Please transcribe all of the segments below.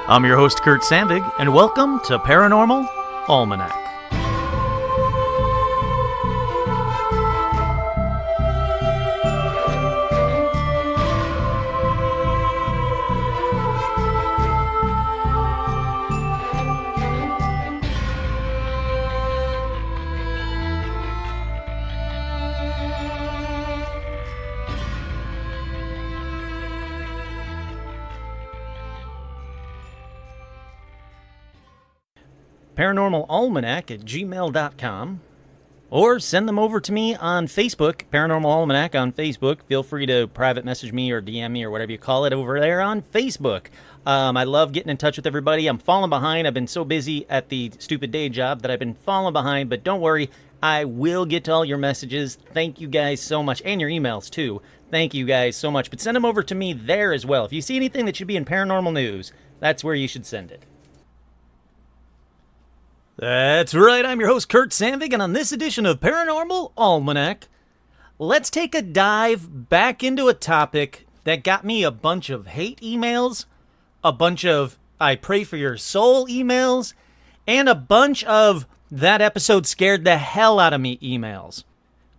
I'm your host, Kurt Sandvig, and welcome to Paranormal Almanac. paranormalalmanac@gmail.com, or send them over to me on Facebook, Paranormal Almanac on Facebook. Feel free to private message me or DM me or whatever you call it over there on Facebook. I love getting in touch with everybody. I'm falling behind. I've been so busy at the stupid day job that I've been falling behind, but don't worry, I will get to all your messages. Thank you guys so much, and your emails too. Thank you guys so much, but send them over to me there as well. If you see anything that should be in paranormal news, that's where you should send it. That's right, I'm your host, Kurt Sandvig, and on this edition of Paranormal Almanac, let's take a dive back into a topic that got me a bunch of hate emails, a bunch of I pray for your soul emails, and a bunch of that episode scared the hell out of me emails.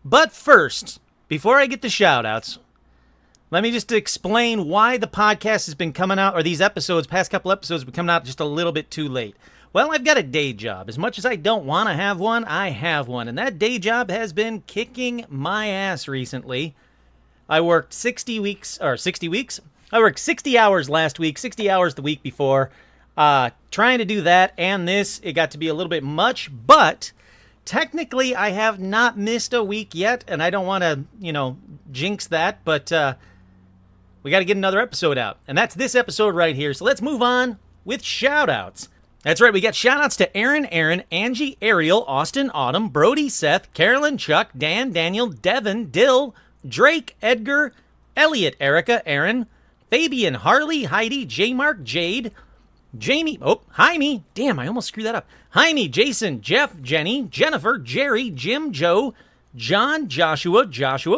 But first, before I get to shout-outs, let me just explain why the podcast has been coming out, or these episodes, past couple episodes, have been coming out just a little bit too late. Well, I've got a day job. As much as I don't want to have one, I have one. And that day job has been kicking my ass recently. I worked 60 weeks. I worked 60 hours last week, 60 hours the week before. Trying to do that and this, it got to be a little bit much. But technically, I have not missed a week yet. And I don't want to, jinx that. But we got to get another episode out. And that's this episode right here. So let's move on with shout-outs. That's right, we got shout-outs to Aaron, Angie, Ariel, Austin, Autumn, Brody, Seth, Carolyn, Chuck, Dan, Daniel, Devin, Dill, Drake, Edgar, Elliot, Erica, Aaron, Fabian, Harley, Heidi, J-Mark, Jade, Jamie, Jaime, damn, I almost screwed that up, Jaime, Jason, Jeff, Jenny, Jennifer, Jerry, Jim, Joe, John, Joshua,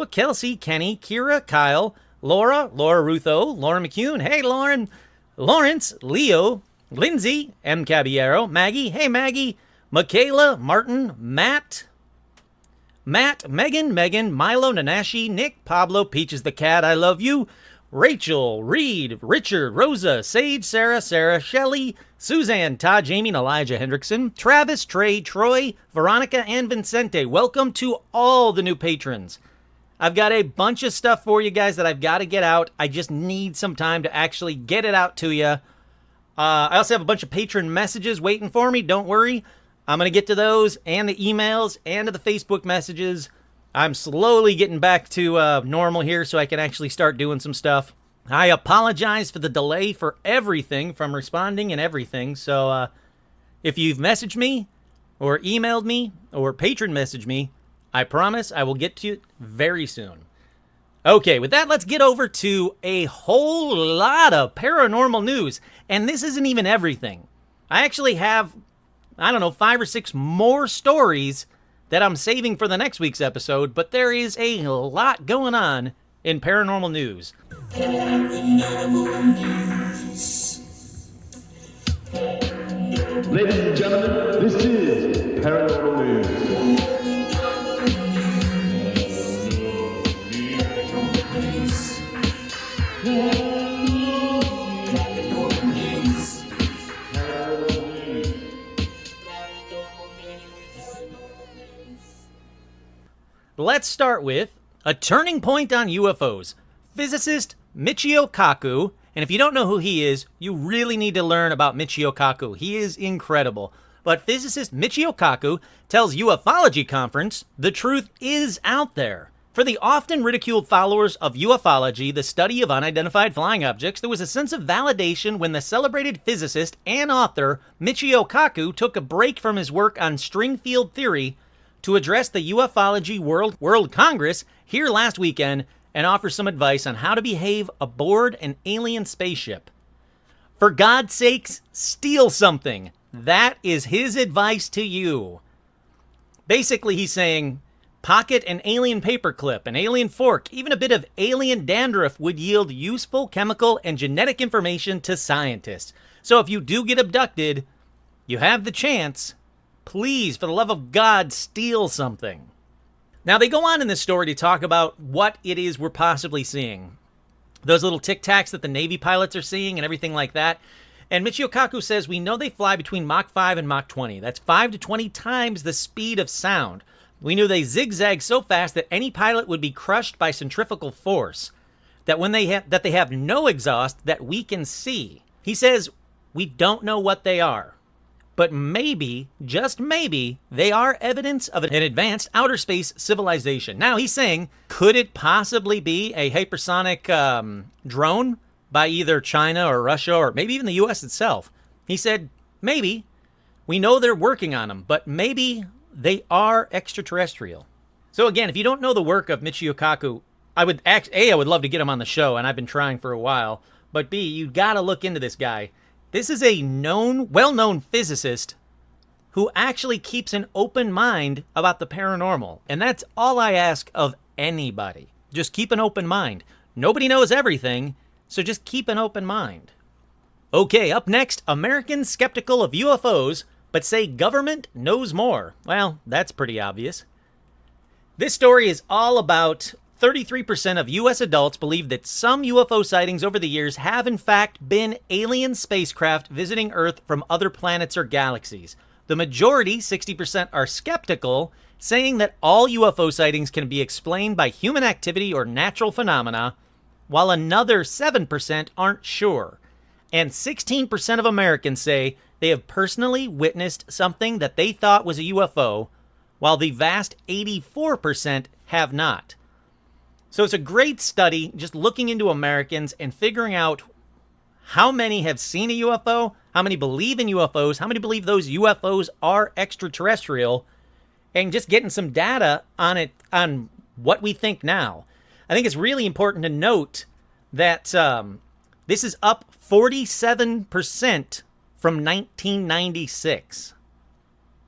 Kelsey, Kenny, Kira, Kyle, Laura Rutho, Lauren McCune, hey Lauren, Lawrence, Leo, Lindsay, M. Caballero, Maggie, hey Maggie, Michaela, Martin, Matt, Megan, Milo, Nanashi, Nick, Pablo, Peaches the Cat, I love you, Rachel, Reed, Richard, Rosa, Sage, Sarah, Shelley, Suzanne, Todd, Jamie, and Elijah Hendrickson, Travis, Trey, Troy, Veronica, and Vincente. Welcome to all the new patrons. I've got a bunch of stuff for you guys that I've got to get out. I just need some time to actually get it out to you. I also have a bunch of patron messages waiting for me. Don't worry. I'm going to get to those and the emails and to the Facebook messages. I'm slowly getting back to normal here so I can actually start doing some stuff. I apologize for the delay for everything from responding and everything. So if you've messaged me or emailed me or patron messaged me, I promise I will get to it very soon. Okay, with that, let's get over to a whole lot of paranormal news. And this isn't even everything. I actually have, 5 or 6 more stories that I'm saving for the next week's episode, but there is a lot going on in paranormal news. Paranormal news. Ladies and gentlemen, this is Paranormal News. Let's start with a turning point on UFOs. Physicist Michio Kaku, and if you don't know who he is, you really need to learn about Michio Kaku. He is incredible. But physicist Michio Kaku tells Ufology Conference the truth is out there. For the often ridiculed followers of ufology, the study of unidentified flying objects, there was a sense of validation when the celebrated physicist and author Michio Kaku took a break from his work on string field theory to address the Ufology World Congress here last weekend and offer some advice on how to behave aboard an alien spaceship. For God's sakes, steal something. That is his advice to you. Basically, he's saying, pocket an alien paperclip, an alien fork, even a bit of alien dandruff would yield useful chemical and genetic information to scientists. So if you do get abducted, you have the chance. Please, for the love of God, steal something. Now, they go on in this story to talk about what it is we're possibly seeing. Those little tic-tacs that the Navy pilots are seeing and everything like that. And Michio Kaku says, we know they fly between Mach 5 and Mach 20. That's 5 to 20 times the speed of sound. We knew they zigzag so fast that any pilot would be crushed by centrifugal force. That when they have no exhaust that we can see. He says, we don't know what they are. But maybe, just maybe, they are evidence of an advanced outer space civilization. Now, he's saying, could it possibly be a hypersonic drone by either China or Russia or maybe even the U.S. itself? He said, maybe. We know they're working on them, but maybe they are extraterrestrial. So again, if you don't know the work of Michio Kaku, I would love to get him on the show, and I've been trying for a while. But B, you got to look into this guy. This is a well-known physicist who actually keeps an open mind about the paranormal. And that's all I ask of anybody. Just keep an open mind. Nobody knows everything, so just keep an open mind. Okay, up next, Americans skeptical of UFOs, but say government knows more. Well, that's pretty obvious. This story is all about 33% of U.S. adults believe that some UFO sightings over the years have in fact been alien spacecraft visiting Earth from other planets or galaxies. The majority, 60%, are skeptical, saying that all UFO sightings can be explained by human activity or natural phenomena, while another 7% aren't sure. And 16% of Americans say they have personally witnessed something that they thought was a UFO, while the vast 84% have not. So it's a great study just looking into Americans and figuring out how many have seen a UFO, how many believe in UFOs, how many believe those UFOs are extraterrestrial, and just getting some data on it, on what we think now. I think it's really important to note that this is up 47% from 1996.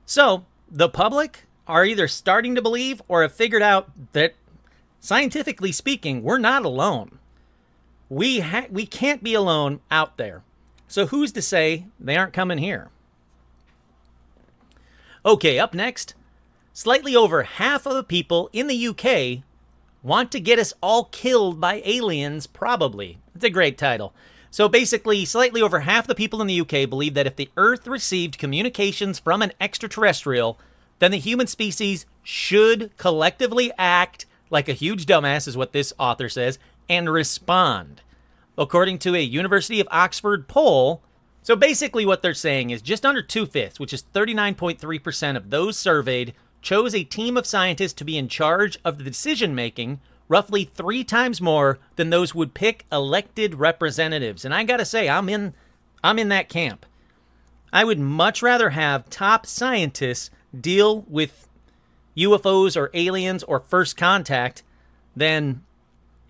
So the public are either starting to believe or have figured out that, scientifically speaking, we're not alone. We can't be alone out there. So who's to say they aren't coming here? Okay, up next, slightly over half of the people in the UK want to get us all killed by aliens, probably. It's a great title. So basically, slightly over half the people in the UK believe that if the Earth received communications from an extraterrestrial, then the human species should collectively act like a huge dumbass, is what this author says, and respond. According to a University of Oxford poll, so basically what they're saying is just under 2/5, which is 39.3% of those surveyed, chose a team of scientists to be in charge of the decision-making, roughly 3 times more than those who would pick elected representatives. And I gotta say, I'm in that camp. I would much rather have top scientists deal with UFOs or aliens or first contact than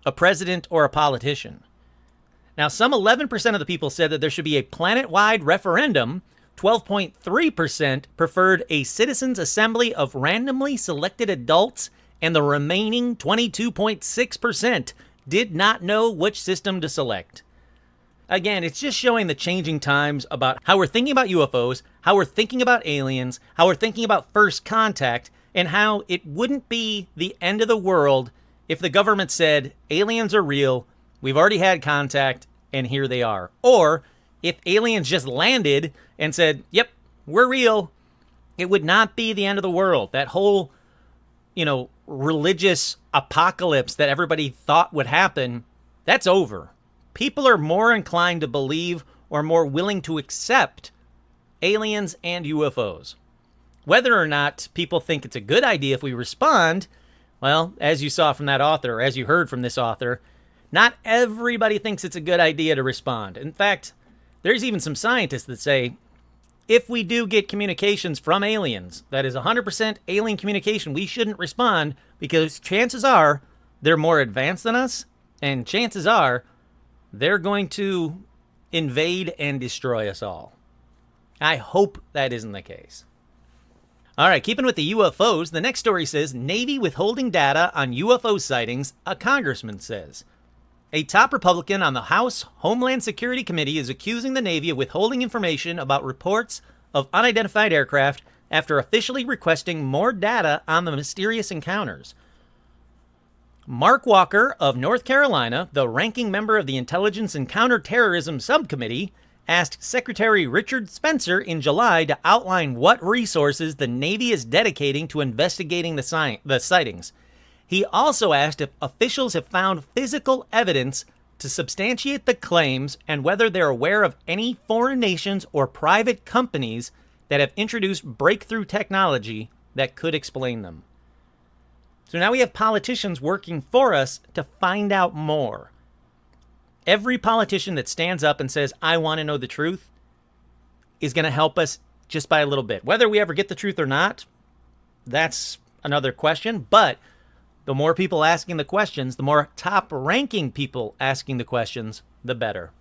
a president or a politician. Now, some 11% of the people said that there should be a planet-wide referendum. 12.3% preferred a citizens' assembly of randomly selected adults, and the remaining 22.6% did not know which system to select. Again, it's just showing the changing times about how we're thinking about UFOs, how we're thinking about aliens, how we're thinking about first contact, and how it wouldn't be the end of the world if the government said aliens are real, we've already had contact, and here they are. Or if aliens just landed and said, yep, we're real, it would not be the end of the world. That whole, religious apocalypse that everybody thought would happen, that's over. People are more inclined to believe or more willing to accept aliens and UFOs. Whether or not people think it's a good idea if we respond, well, as you saw from that author, or as you heard from this author, not everybody thinks it's a good idea to respond. In fact, there's even some scientists that say, if we do get communications from aliens, that is 100% alien communication, we shouldn't respond because chances are they're more advanced than us, and chances are they're going to invade and destroy us all. I hope that isn't the case. All right, keeping with the UFOs, the next story says, Navy withholding data on UFO sightings, a congressman says. A top Republican on the House Homeland Security Committee is accusing the Navy of withholding information about reports of unidentified aircraft after officially requesting more data on the mysterious encounters. Mark Walker of North Carolina, the ranking member of the Intelligence and Counterterrorism Subcommittee, asked Secretary Richard Spencer in July to outline what resources the Navy is dedicating to investigating the sightings. He also asked if officials have found physical evidence to substantiate the claims and whether they're aware of any foreign nations or private companies that have introduced breakthrough technology that could explain them. So now we have politicians working for us to find out more. Every politician that stands up and says, I want to know the truth, is going to help us just by a little bit. Whether we ever get the truth or not, that's another question. But the more people asking the questions, the more top-ranking people asking the questions, the better.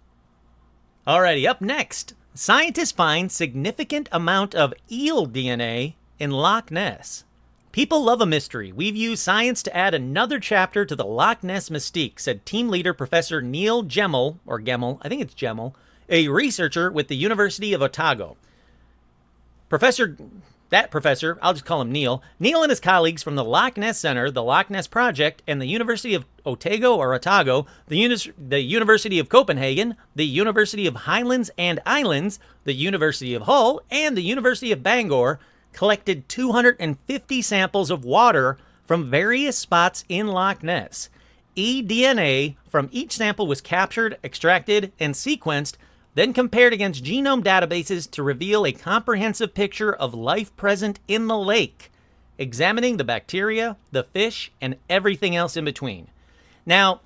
Alrighty, up next, scientists find significant amount of eel DNA in Loch Ness. People love a mystery. We've used science to add another chapter to the Loch Ness mystique, said team leader Professor Neil Gemmell, or Gemmell, I think it's Gemmell, a researcher with the University of Otago. Professor, I'll just call him Neil. Neil and his colleagues from the Loch Ness Center, the Loch Ness Project, and the University of Otago, the University of Copenhagen, the University of Highlands and Islands, the University of Hull, and the University of Bangor collected 250 samples of water from various spots in Loch Ness. eDNA from each sample was captured, extracted, and sequenced, then compared against genome databases to reveal a comprehensive picture of life present in the lake, examining the bacteria, the fish, and everything else in between. Now,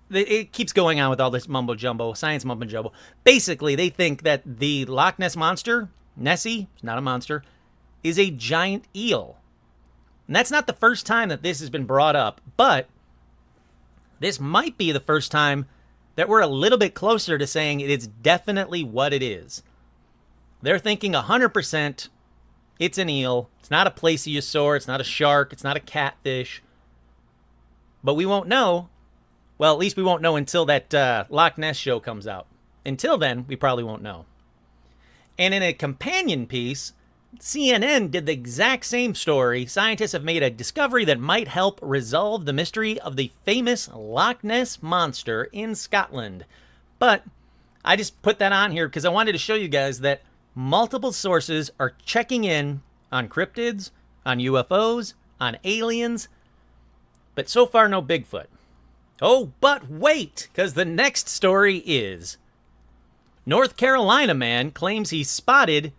it keeps going on with all this mumbo-jumbo, science mumbo-jumbo. Basically, they think that the Loch Ness monster, Nessie, it's not a monster, is a giant eel. And that's not the first time that this has been brought up, but this might be the first time that we're a little bit closer to saying it is definitely what it is. They're thinking 100% it's an eel. It's not a plesiosaur. It's not a shark. It's not a catfish. But we won't know. Well, at least we won't know until that Loch Ness show comes out. Until then, we probably won't know. And in a companion piece, CNN did the exact same story. Scientists have made a discovery that might help resolve the mystery of the famous Loch Ness Monster in Scotland. But I just put that on here because I wanted to show you guys that multiple sources are checking in on cryptids, on UFOs, on aliens, but so far no Bigfoot. Oh, but wait, because the next story is North Carolina man claims he spotted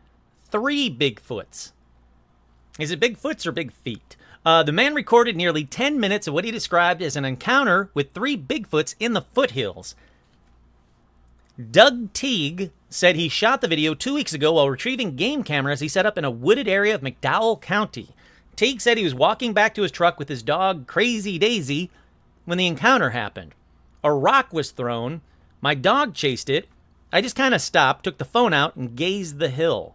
3 Bigfoots. Is it Bigfoots or Big Feet? The man recorded nearly 10 minutes of what he described as an encounter with 3 Bigfoots in the foothills. Doug Teague said he shot the video 2 weeks ago while retrieving game cameras he set up in a wooded area of McDowell County. Teague said he was walking back to his truck with his dog Crazy Daisy when the encounter happened. A rock was thrown. My dog chased it. I just kind of stopped, took the phone out, and gazed the hill.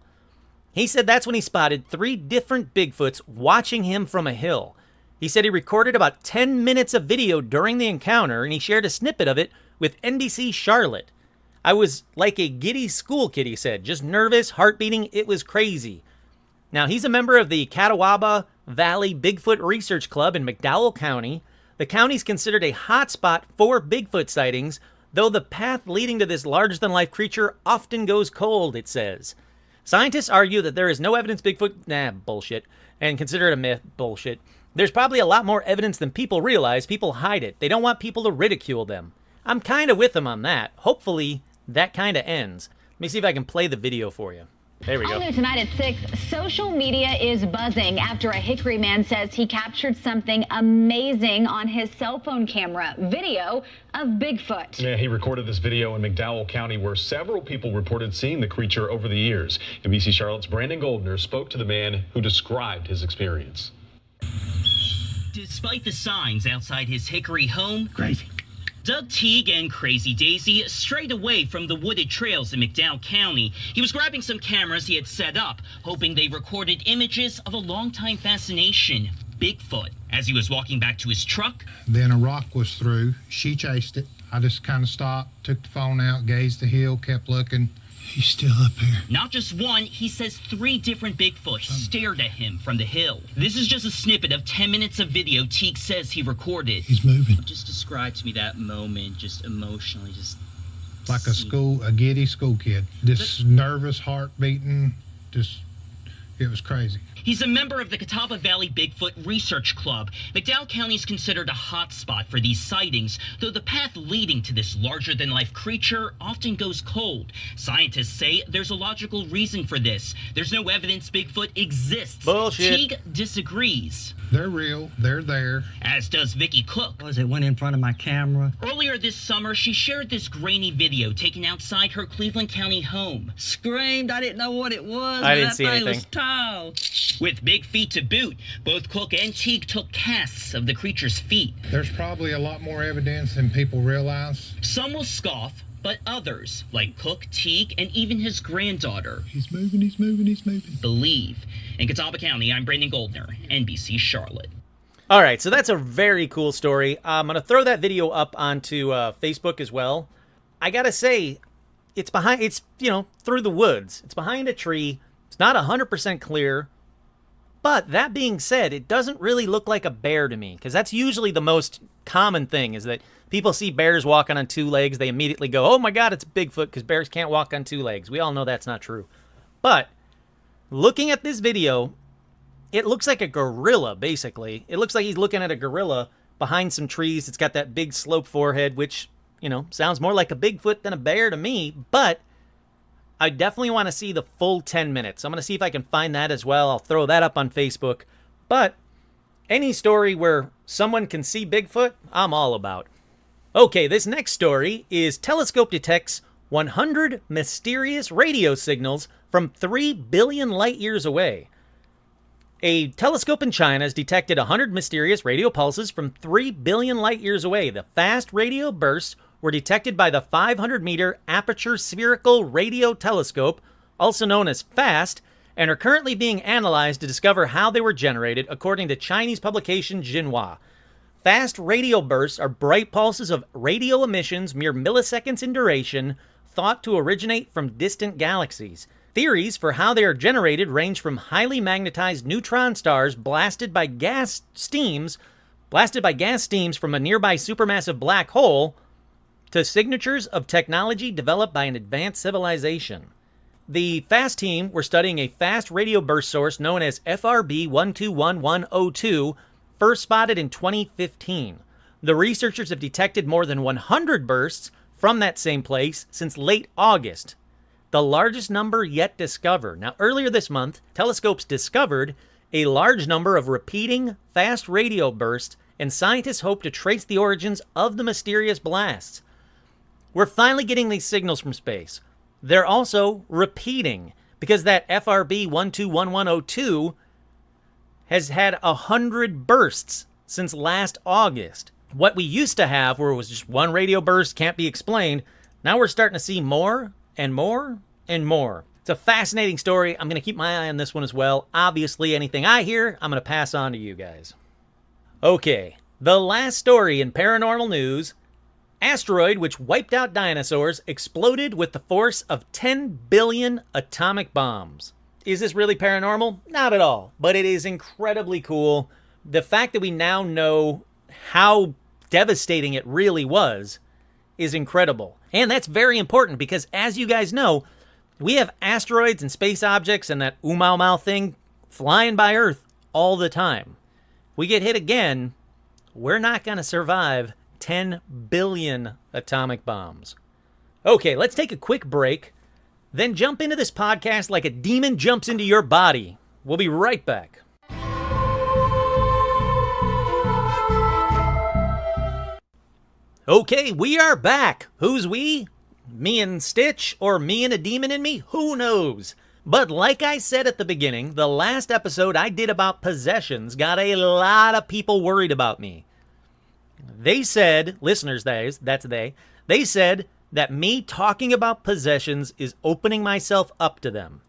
He said that's when he spotted 3 different Bigfoots watching him from a hill. He said he recorded about 10 minutes of video during the encounter, and he shared a snippet of it with NBC Charlotte. I was like a giddy school kid, he said, just nervous, heart beating, it was crazy. Now, he's a member of the Catawba Valley Bigfoot Research Club in McDowell County. The county's considered a hotspot for Bigfoot sightings, though the path leading to this larger-than-life creature often goes cold, it says. Scientists argue that there is no evidence Bigfoot, bullshit, and consider it a myth, bullshit. There's probably a lot more evidence than people realize. People hide it. They don't want people to ridicule them. I'm kind of with them on that. Hopefully, that kind of ends. Let me see if I can play the video for you. There we go. All new tonight at 6, social media is buzzing after a Hickory man says he captured something amazing on his cell phone camera. Video of Bigfoot. Yeah, he recorded this video in McDowell County where several people reported seeing the creature over the years. NBC Charlotte's Brandon Goldner spoke to the man who described his experience. Despite the signs outside his Hickory home, crazy. Doug Teague and Crazy Daisy strayed away from the wooded trails in McDowell County. He was grabbing some cameras he had set up, hoping they recorded images of a longtime fascination, Bigfoot. As he was walking back to his truck, then a rock was through. She chased it. I just kind of stopped, took the phone out, gazed the hill, kept looking. He's still up here. Not just one, he says 3 different Bigfoot stared at him from the hill. This is just a snippet of 10 minutes of video Teague says he recorded. He's moving. Just describe to me that moment, just emotionally, just... Like a giddy school kid. Just nervous, heart beating, it was crazy. He's a member of the Catawba Valley Bigfoot Research Club. McDowell County is considered a hotspot for these sightings, though the path leading to this larger-than-life creature often goes cold. Scientists say there's a logical reason for this. There's no evidence Bigfoot exists. Bullshit. Teague disagrees. They're real. They're there. As does Vicky Cook. It went in front of my camera. Earlier this summer, she shared this grainy video taken outside her Cleveland County home. Screamed. I didn't know what it was. I didn't that see thing anything. was tall. With big feet to boot, both Cook and Teague took casts of the creature's feet. There's probably a lot more evidence than people realize. Some will scoff, but others, like Cook, Teague, and even his granddaughter, He's moving, he's moving, he's moving. believe. In Catawba County, I'm Brandon Goldner, NBC Charlotte. All right, so that's a very cool story. I'm going to throw that video up onto Facebook as well. I got to say, it's through the woods. It's behind a tree. It's not 100% clear. But that being said, it doesn't really look like a bear to me, because that's usually the most common thing, is that people see bears walking on 2 legs. They immediately go, oh my God, it's Bigfoot, because bears can't walk on 2 legs. We all know that's not true. But looking at this video, it looks like a gorilla, basically. It looks like he's looking at a gorilla behind some trees. It's got that big slope forehead, which, sounds more like a Bigfoot than a bear to me. But I definitely want to see the full 10 minutes. I'm going to see if I can find that as well. I'll throw that up on Facebook. But any story where someone can see Bigfoot, I'm all about. Okay, this next story is telescope detects 100 mysterious radio signals from 3 billion light years away. A telescope in China has detected 100 mysterious radio pulses from 3 billion light years away. The fast radio bursts were detected by the 500-meter Aperture Spherical Radio Telescope, also known as FAST, and are currently being analyzed to discover how they were generated, according to Chinese publication Xinhua. Fast radio bursts are bright pulses of radio emissions mere milliseconds in duration, thought to originate from distant galaxies. Theories for how they are generated range from highly magnetized neutron stars blasted by gas steams from a nearby supermassive black hole, to signatures of technology developed by an advanced civilization. The FAST team were studying a fast radio burst source known as FRB 121102, first spotted in 2015. The researchers have detected more than 100 bursts from that same place since late August, the largest number yet discovered. Now, earlier this month, telescopes discovered a large number of repeating fast radio bursts, and scientists hope to trace the origins of the mysterious blasts. We're finally getting these signals from space. They're also repeating, because that FRB 121102 has had 100 bursts since last August. What we used to have, where it was just one radio burst, can't be explained, now we're starting to see more and more and more. It's a fascinating story. I'm going to keep my eye on this one as well. Obviously, anything I hear, I'm going to pass on to you guys. Okay, the last story in paranormal news. Asteroid which wiped out dinosaurs exploded with the force of 10 billion atomic bombs. Is this really paranormal? Not at all, but it is incredibly cool. The fact that we now know how devastating it really was is incredible. And that's very important because, as you guys know, we have asteroids and space objects and that Oumuamua thing flying by Earth all the time. We get hit again, we're not going to survive 10 billion atomic bombs. Okay, let's take a quick break, then jump into this podcast like a demon jumps into your body. We'll be right back. Okay, we are back. Who's we? Me and Stitch, or me and a demon in me? Who knows? But like I said at the beginning, the last episode I did about possessions got a lot of people worried about me. They said, listeners, that's they said that me talking about possessions is opening myself up to them.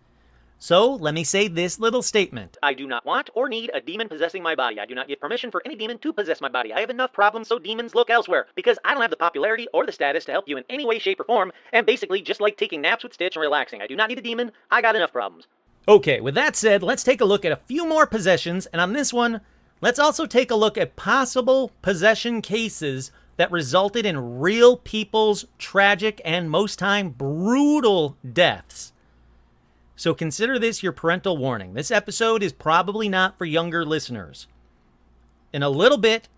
So let me say this little statement. I do not want or need a demon possessing my body. I do not give permission for any demon to possess my body. I have enough problems, so demons look elsewhere, because I don't have the popularity or the status to help you in any way, shape, or form, and basically just like taking naps with Stitch and relaxing. I do not need a demon. I got enough problems. Okay, with that said, let's take a look at a few more possessions, and on this one, let's also take a look at possible possession cases that resulted in real people's tragic and most time brutal deaths. So consider this your parental warning. This episode is probably not for younger listeners. In a little bit,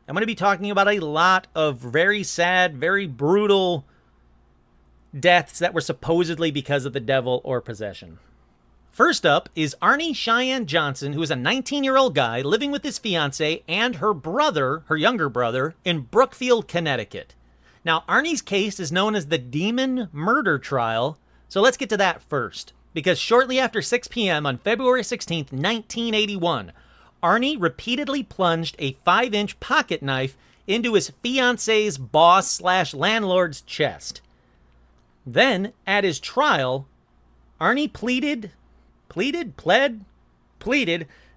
I'm going to be talking about a lot of very sad, very brutal deaths that were supposedly because of the devil or possession. First up is Arnie Cheyenne Johnson, who is a 19-year-old guy living with his fiancée and her brother, her younger brother, in Brookfield, Connecticut. Now, Arnie's case is known as the Demon Murder Trial, so let's get to that first. Because shortly after 6 p.m. on February 16th, 1981, Arnie repeatedly plunged a 5-inch pocket knife into his fiancée's boss/landlord's chest. Then, at his trial, Arnie pleaded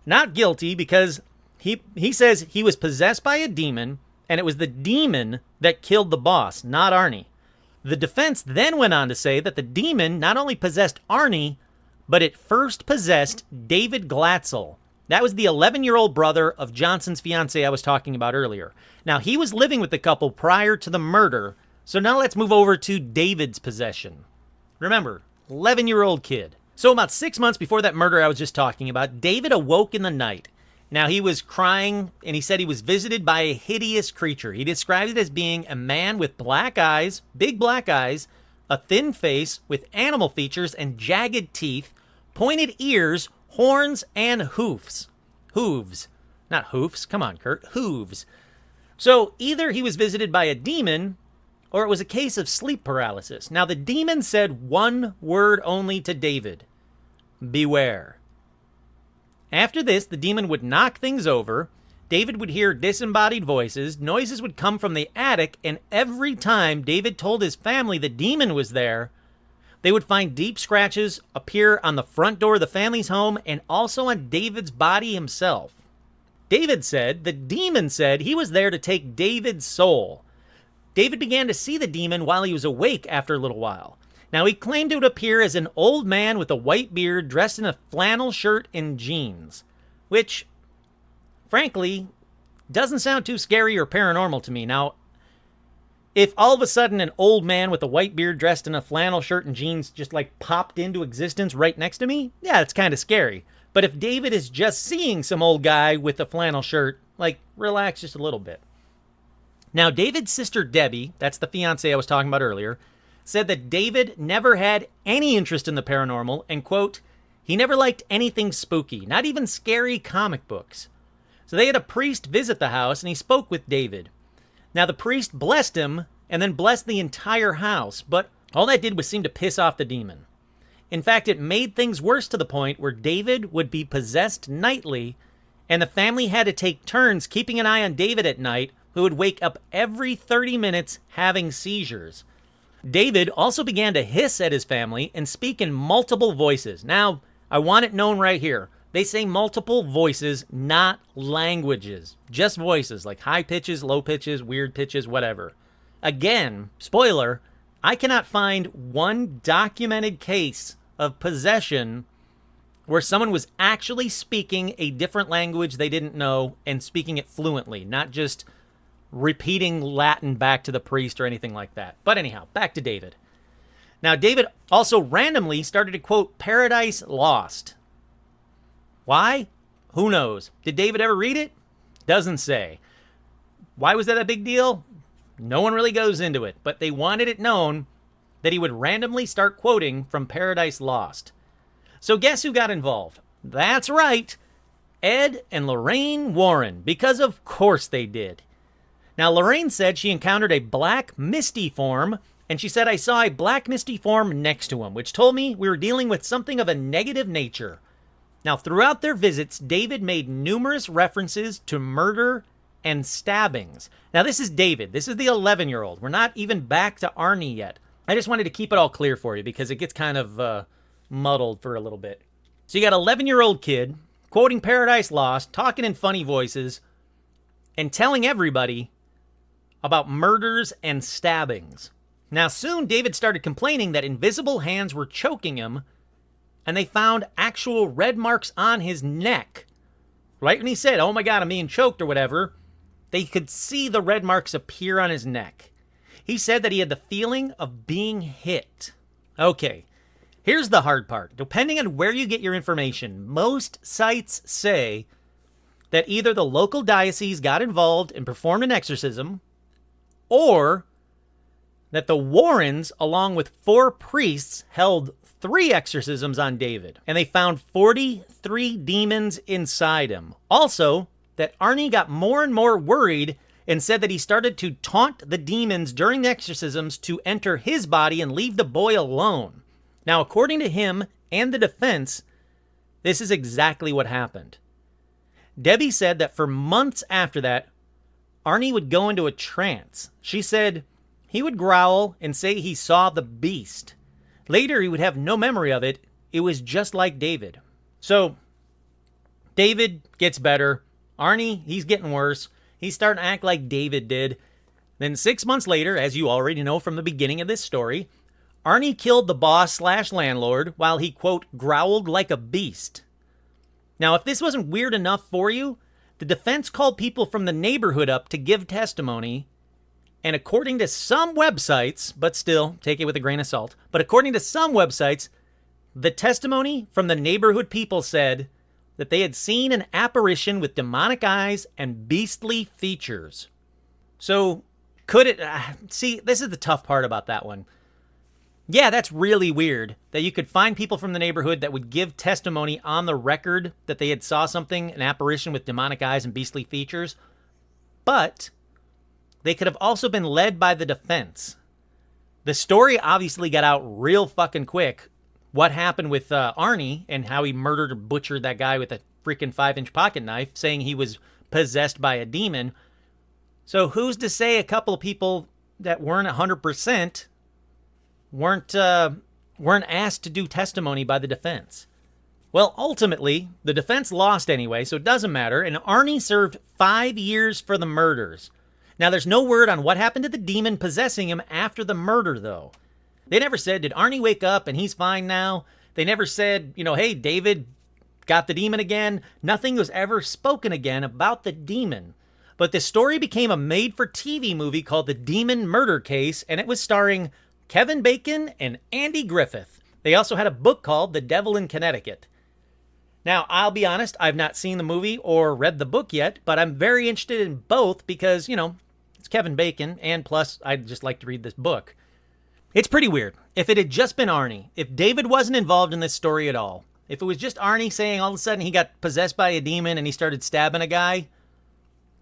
not guilty because he says he was possessed by a demon, and it was the demon that killed the boss, not Arnie. The defense then went on to say that the demon not only possessed Arnie, but it first possessed David Glatzel. That was the 11-year-old brother of Johnson's fiancée I was talking about earlier. Now, he was living with the couple prior to the murder, so now let's move over to David's possession. Remember, 11-year-old kid. So about 6 months before that murder I was just talking about, David awoke in the night. Now, he was crying, and he said he was visited by a hideous creature. He described it as being a man with black eyes, big black eyes, a thin face with animal features and jagged teeth, pointed ears, horns, and hoofs. Hooves. Not hoofs. Come on, Kurt. Hooves. So either he was visited by a demon, or it was a case of sleep paralysis. Now, the demon said one word only to David. Beware. After this, the demon would knock things over, David would hear disembodied voices, noises would come from the attic, and every time David told his family the demon was there, they would find deep scratches appear on the front door of the family's home and also on David's body himself. David said the demon said he was there to take David's soul. David began to see the demon while he was awake after a little while. Now, he claimed it would appear as an old man with a white beard dressed in a flannel shirt and jeans, which, frankly, doesn't sound too scary or paranormal to me. Now, if all of a sudden an old man with a white beard dressed in a flannel shirt and jeans just like popped into existence right next to me, yeah, it's kind of scary. But if David is just seeing some old guy with a flannel shirt, like, relax just a little bit. Now, David's sister Debbie, that's the fiancée I was talking about earlier, said that David never had any interest in the paranormal and, quote, he never liked anything spooky, not even scary comic books. So they had a priest visit the house and he spoke with David. Now the priest blessed him and then blessed the entire house, but all that did was seem to piss off the demon. In fact, it made things worse to the point where David would be possessed nightly and the family had to take turns keeping an eye on David at night, who would wake up every 30 minutes having seizures. David also began to hiss at his family and speak in multiple voices. Now, I want it known right here. They say multiple voices, not languages. Just voices, like high pitches, low pitches, weird pitches, whatever. Again, spoiler, I cannot find one documented case of possession where someone was actually speaking a different language they didn't know and speaking it fluently, not just repeating Latin back to the priest or anything like that. But anyhow, back to David. Now, David also randomly started to quote Paradise Lost. Why? Who knows? Did David ever read it? Doesn't say. Why was that a big deal? No one really goes into it, but they wanted it known that he would randomly start quoting from Paradise Lost. So guess who got involved? That's right, Ed and Lorraine Warren, because of course they did. Now, Lorraine said she encountered a black misty form, and she said, I saw a black misty form next to him, which told me we were dealing with something of a negative nature. Now, throughout their visits, David made numerous references to murder and stabbings. Now, this is David. This is the 11-year-old. We're not even back to Arnie yet. I just wanted to keep it all clear for you because it gets kind of muddled for a little bit. So you got an 11-year-old kid quoting Paradise Lost, talking in funny voices, and telling everybody about murders and stabbings. Now, soon David started complaining that invisible hands were choking him, and they found actual red marks on his neck. Right when he said, "Oh my God, I'm being choked," or whatever, they could see the red marks appear on his neck. He said that he had the feeling of being hit. Okay, here's the hard part. Depending on where you get your information, most sites say that either the local diocese got involved and performed an exorcism, or that the Warrens, along with 4 priests, held 3 exorcisms on David, and they found 43 demons inside him. Also, that Arnie got more and more worried and said that he started to taunt the demons during the exorcisms to enter his body and leave the boy alone. Now, according to him and the defense, this is exactly what happened. Debbie said that for months after that, Arnie would go into a trance. She said he would growl and say he saw the beast. Later, he would have no memory of it. It was just like David. So, David gets better. Arnie, he's getting worse. He's starting to act like David did. Then 6 months later, as you already know from the beginning of this story, Arnie killed the boss/landlord while he, quote, growled like a beast. Now, if this wasn't weird enough for you, the defense called people from the neighborhood up to give testimony. And according to some websites, but still, take it with a grain of salt, but according to some websites, the testimony from the neighborhood people said that they had seen an apparition with demonic eyes and beastly features. So, could it... see, this is the tough part about that one. Yeah, that's really weird that you could find people from the neighborhood that would give testimony on the record that they had saw something, an apparition with demonic eyes and beastly features. But they could have also been led by the defense. The story obviously got out real fucking quick. What happened with Arnie and how he murdered or butchered that guy with a freaking 5-inch pocket knife, saying he was possessed by a demon. So who's to say a couple of people that weren't 100% weren't asked to do testimony by the defense? Well, ultimately, the defense lost anyway, so it doesn't matter, and Arnie served 5 years for the murders. Now, there's no word on what happened to the demon possessing him after the murder, though. They never said, did Arnie wake up and he's fine now? They never said, hey, David got the demon again. Nothing was ever spoken again about the demon. But the story became a made-for-TV movie called The Demon Murder Case, and it was starring Kevin Bacon and Andy Griffith. They also had a book called The Devil in Connecticut. Now, I'll be honest, I've not seen the movie or read the book yet, but I'm very interested in both because, it's Kevin Bacon, and plus, I'd just like to read this book. It's pretty weird. If it had just been Arnie, if David wasn't involved in this story at all, if it was just Arnie saying all of a sudden he got possessed by a demon and he started stabbing a guy,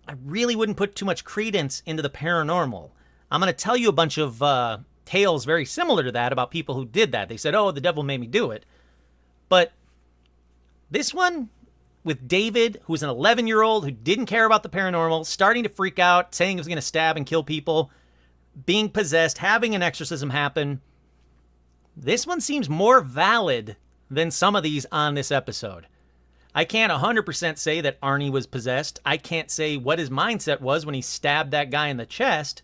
I really wouldn't put too much credence into the paranormal. I'm going to tell you a bunch of tales very similar to that about people who did that. They said, oh, the devil made me do it. But this one with David, who was an 11-year-old who didn't care about the paranormal, starting to freak out, saying he was going to stab and kill people, being possessed, having an exorcism happen, this one seems more valid than some of these on this episode. I can't 100% say that Arnie was possessed. I can't say what his mindset was when he stabbed that guy in the chest,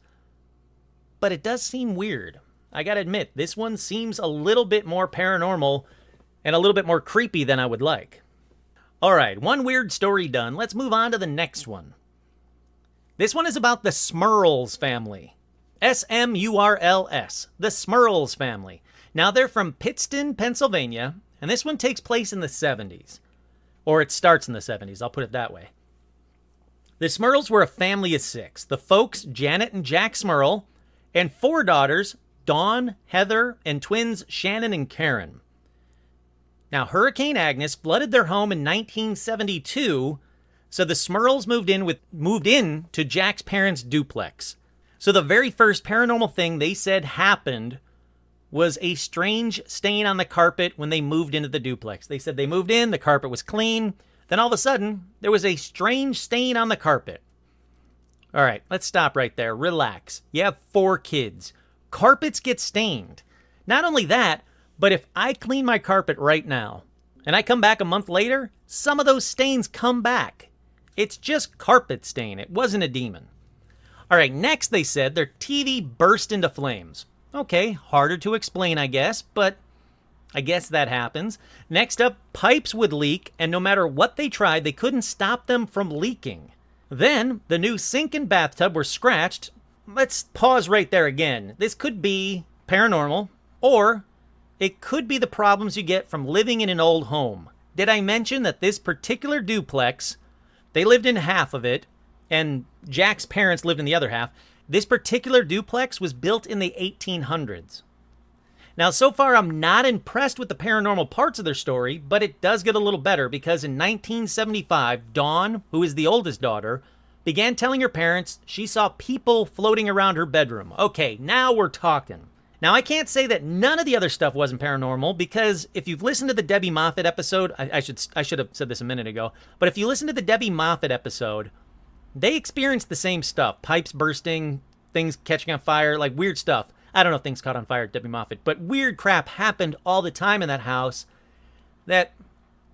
but it does seem weird. I gotta admit, this one seems a little bit more paranormal and a little bit more creepy than I would like. All right, one weird story done. Let's move on to the next one. This one is about the Smurls family. S-M-U-R-L-S, the Smurls family. Now, they're from Pittston, Pennsylvania, and this one takes place in the 70s. Or it starts in the 70s, I'll put it that way. The Smurls were a family of 6. The folks, Janet and Jack Smurl, and 4 daughters, Dawn, Heather, and twins Shannon and Karen. Now, Hurricane Agnes flooded their home in 1972, so the Smurls moved in to Jack's parents' duplex. So the very first paranormal thing they said happened was a strange stain on the carpet when they moved into the duplex. They said they moved in, the carpet was clean. Then all of a sudden, there was a strange stain on the carpet. All right, let's stop right there. Relax. You have 4 kids. Carpets get stained. Not only that, but if I clean my carpet right now and I come back a month later, some of those stains come back. It's just carpet stain. It wasn't a demon. All right, next they said their TV burst into flames. Okay, harder to explain, I guess, but I guess that happens. Next up, pipes would leak, and no matter what they tried, they couldn't stop them from leaking. Then, the new sink and bathtub were scratched. Let's pause right there again. This could be paranormal, or it could be the problems you get from living in an old home. Did I mention that this particular duplex, they lived in half of it, and Jack's parents lived in the other half. This particular duplex was built in the 1800s. Now, so far, I'm not impressed with the paranormal parts of their story, but it does get a little better because in 1975, Dawn, who is the oldest daughter, began telling her parents she saw people floating around her bedroom. Okay, now we're talking. Now, I can't say that none of the other stuff wasn't paranormal because if you've listened to the Debbie Moffat episode, I should have said this a minute ago, but if you listen to the Debbie Moffat episode, they experienced the same stuff. Pipes bursting, things catching on fire, like weird stuff. I don't know if things caught on fire at Debbie Moffat, but weird crap happened all the time in that house that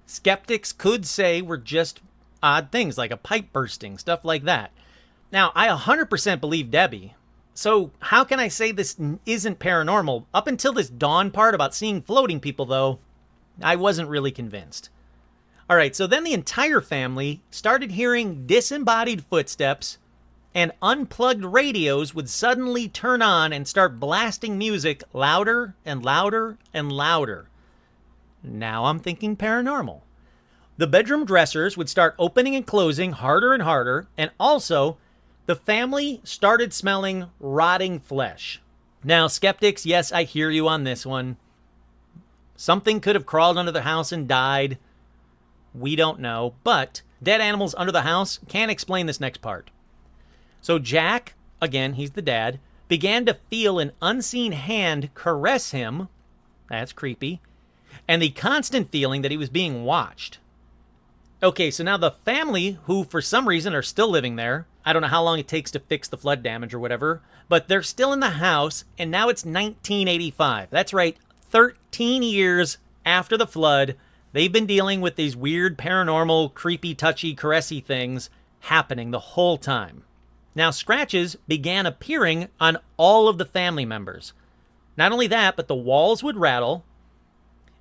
skeptics could say were just odd things, like a pipe bursting, stuff like that. Now, I 100% believe Debbie. So how can I say this isn't paranormal? Up until this Dawn part about seeing floating people, though, I wasn't really convinced. All right, so then the entire family started hearing disembodied footsteps, and unplugged radios would suddenly turn on and start blasting music louder and louder and louder. Now I'm thinking paranormal. The bedroom dressers would start opening and closing harder and harder, and also the family started smelling rotting flesh. Now, skeptics, yes, I hear you on this one. Something could have crawled under the house and died. We don't know, but dead animals under the house can't explain this next part. So Jack, again, he's the dad, began to feel an unseen hand caress him. That's creepy. And the constant feeling that he was being watched. Okay, so now the family, who for some reason are still living there, I don't know how long it takes to fix the flood damage or whatever, but they're still in the house, and now it's 1985. That's right, 13 years after the flood, they've been dealing with these weird, paranormal, creepy, touchy, caressy things happening the whole time. Now, scratches began appearing on all of the family members. Not only that, but the walls would rattle,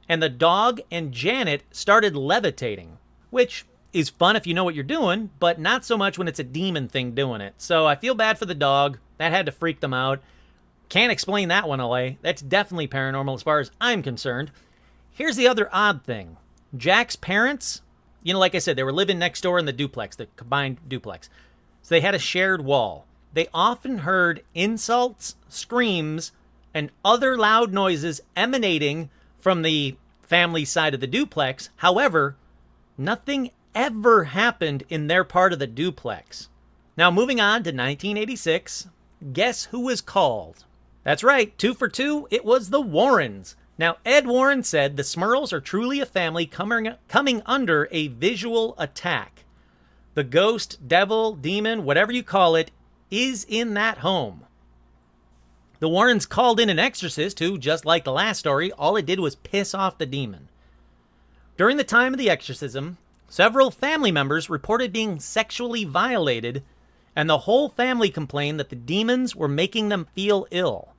and the dog and Janet started levitating, which is fun if you know what you're doing, but not so much when it's a demon thing doing it. So I feel bad for the dog. That had to freak them out. Can't explain that one away. That's definitely paranormal as far as I'm concerned. Here's the other odd thing. Jack's parents, like I said, they were living next door in the duplex, the combined duplex. So they had a shared wall. They often heard insults, screams, and other loud noises emanating from the family side of the duplex. However, nothing ever happened in their part of the duplex. Now, moving on to 1986, guess who was called? That's right, 2 for 2, it was the Warrens. Now, Ed Warren said the Smurls are truly a family coming under a visual attack. The ghost, devil, demon, whatever you call it, is in that home. The Warrens called in an exorcist who, just like the last story, all it did was piss off the demon. During the time of the exorcism, several family members reported being sexually violated, and the whole family complained that the demons were making them feel ill.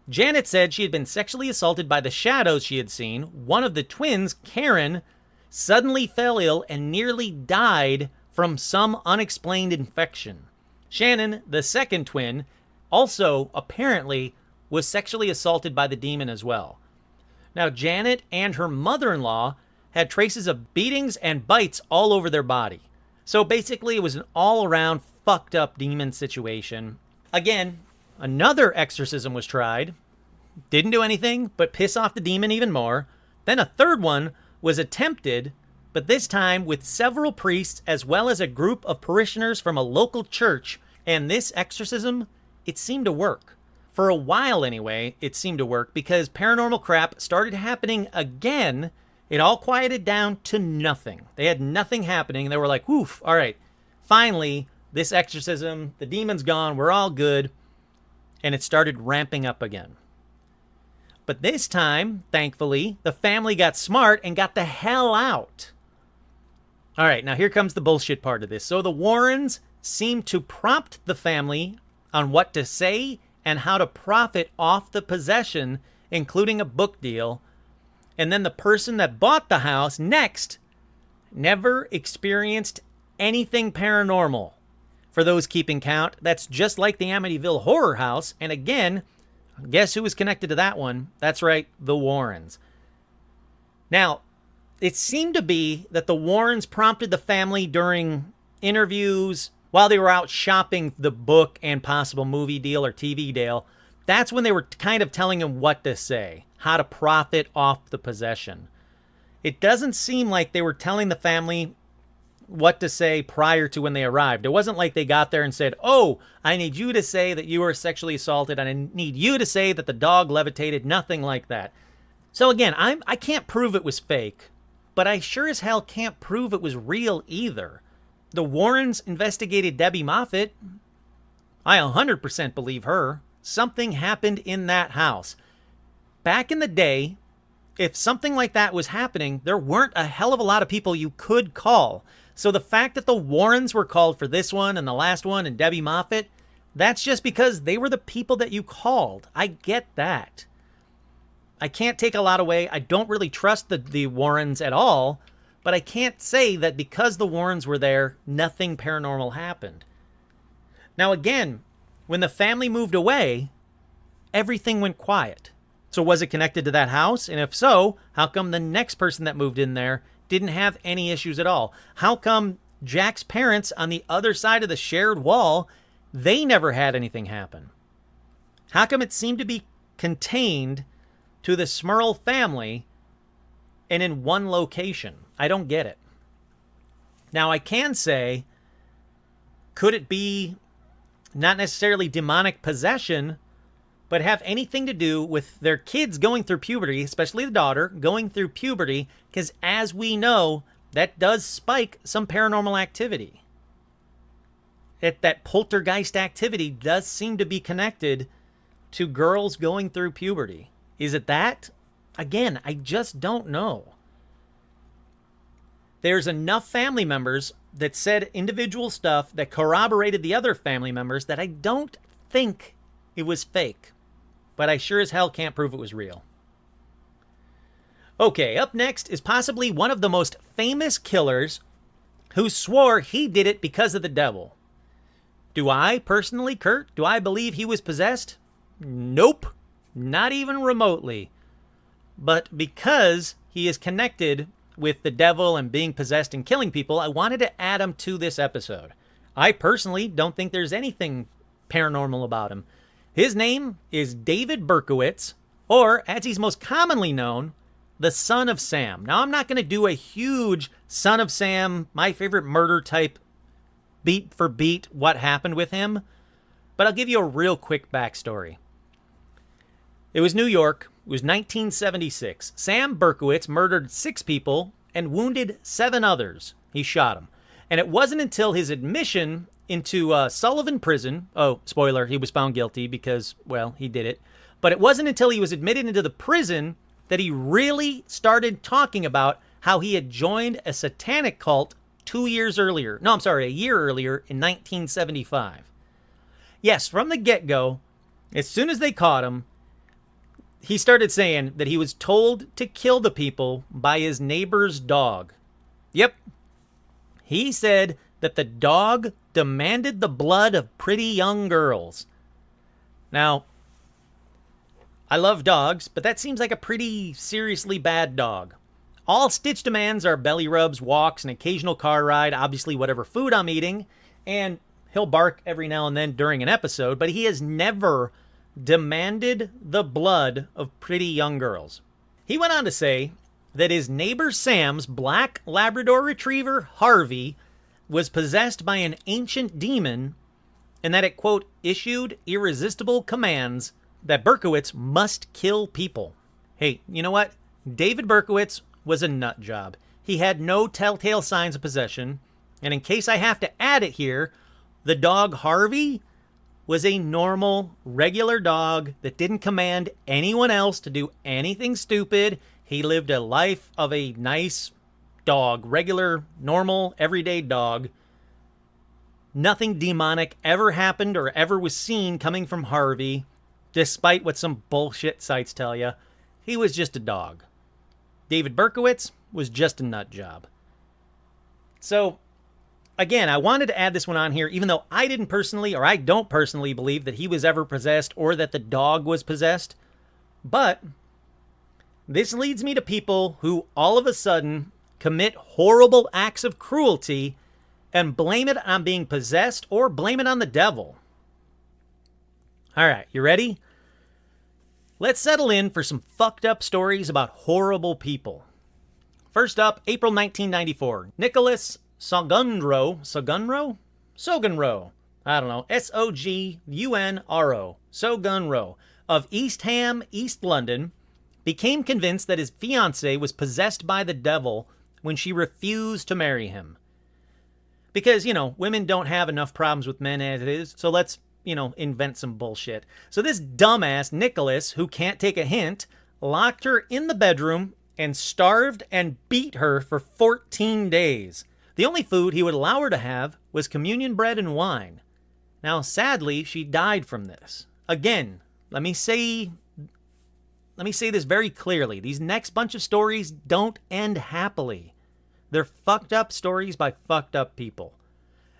Janet said she had been sexually assaulted by the shadows she had seen. One of the twins, Karen, suddenly fell ill and nearly died from some unexplained infection. Shannon, the second twin, also apparently was sexually assaulted by the demon as well. Now, Janet and her mother-in-law had traces of beatings and bites all over their body. So basically, it was an all-around fucked up demon situation. Again, another exorcism was tried. Didn't do anything but piss off the demon even more. Then a third one was attempted, but this time with several priests as well as a group of parishioners from a local church. And this exorcism, it seemed to work. For a while anyway, it seemed to work because paranormal crap started happening again. It all quieted down to nothing. They had nothing happening. They were like, woof, all right. Finally, this exorcism, the demon's gone, we're all good. And it started ramping up again. But this time, thankfully, the family got smart and got the hell out. All right, now here comes the bullshit part of this. So the Warrens seemed to prompt the family on what to say and how to profit off the possession, including a book deal. And then the person that bought the house next never experienced anything paranormal. For those keeping count, that's just like the Amityville Horror House. And again, guess who was connected to that one? That's right, the Warrens. Now, it seemed to be that the Warrens prompted the family during interviews while they were out shopping the book and possible movie deal or TV deal. That's when they were kind of telling them what to say, how to profit off the possession. It doesn't seem like they were telling the family what to say prior to when they arrived. It wasn't like they got there and said, oh, I need you to say that you were sexually assaulted, and I need you to say that the dog levitated. Nothing like that. So again, I can't prove it was fake, but I sure as hell can't prove it was real either. The Warrens investigated Debbie Moffat. I 100% believe her. Something happened in that house. Back in the day, if something like that was happening, there weren't a hell of a lot of people you could call. So the fact that the Warrens were called for this one and the last one and Debbie Moffat, that's just because they were the people that you called. I get that. I can't take a lot away. I don't really trust the Warrens at all, but I can't say that because the Warrens were there, nothing paranormal happened. Now again, when the family moved away, everything went quiet. So was it connected to that house? And if so, how come the next person that moved in there didn't have any issues at all? How come Jack's parents on the other side of the shared wall, they never had anything happen? How come it seemed to be contained to the Smurl family and in one location? I don't get it. Now, I can say, could it be not necessarily demonic possession, but have anything to do with their kids going through puberty, especially the daughter going through puberty, because as we know, that does spike some paranormal activity. That poltergeist activity does seem to be connected to girls going through puberty. Is it that? Again, I just don't know. There's enough family members that said individual stuff that corroborated the other family members that I don't think it was fake. But I sure as hell can't prove it was real. Okay, up next is possibly one of the most famous killers who swore he did it because of the devil. Do I personally, Kurt, do I believe he was possessed? Nope, not even remotely. But because he is connected with the devil and being possessed and killing people, I wanted to add him to this episode. I personally don't think there's anything paranormal about him. His name is David Berkowitz, or as he's most commonly known, the Son of Sam. Now, I'm not going to do a huge Son of Sam, my favorite murder type, beat for beat, what happened with him, but I'll give you a real quick backstory. It was New York. It was 1976. Sam Berkowitz murdered 6 people and wounded 7 others. He shot them. And it wasn't until his admission into Sullivan Prison. Oh, spoiler, he was found guilty because, well, he did it. But it wasn't until he was admitted into the prison that he really started talking about how he had joined a satanic cult 2 years earlier. No, I'm sorry, a year earlier in 1975. Yes, from the get-go, as soon as they caught him, he started saying that he was told to kill the people by his neighbor's dog. Yep. He said that the dog demanded the blood of pretty young girls. Now, I love dogs, but that seems like a pretty seriously bad dog. All Stitch demands are belly rubs, walks, an occasional car ride, obviously whatever food I'm eating, and he'll bark every now and then during an episode, but he has never demanded the blood of pretty young girls. He went on to say that his neighbor Sam's black Labrador retriever, Harvey, was possessed by an ancient demon and that it, quote, issued irresistible commands that Berkowitz must kill people. Hey, you know what? David Berkowitz was a nut job. He had no telltale signs of possession, and in case I have to add it here, The dog Harvey was a normal, regular dog that didn't command anyone else to do anything stupid. He lived a life of a nice dog, regular, normal, everyday dog. Nothing demonic ever happened or ever was seen coming from Harvey, despite what some bullshit sites tell you. He was just a dog. David Berkowitz was just a nut job. So, again, I wanted to add this one on here, even though I don't personally believe that he was ever possessed or that the dog was possessed. But this leads me to people who all of a sudden commit horrible acts of cruelty and blame it on being possessed or blame it on the devil. All right, you ready? Let's settle in for some fucked up stories about horrible people. First up, April 1994. Nicholas Sogunro, I don't know, Sogunro, Sogunro, of East Ham, East London, became convinced that his fiancée was possessed by the devil when she refused to marry him. Because, women don't have enough problems with men as it is, so let's, invent some bullshit. So this dumbass, Nicholas, who can't take a hint, locked her in the bedroom and starved and beat her for 14 days. The only food he would allow her to have was communion bread and wine. Now, sadly, she died from this. Again, let me say this very clearly. These next bunch of stories don't end happily. They're fucked up stories by fucked up people.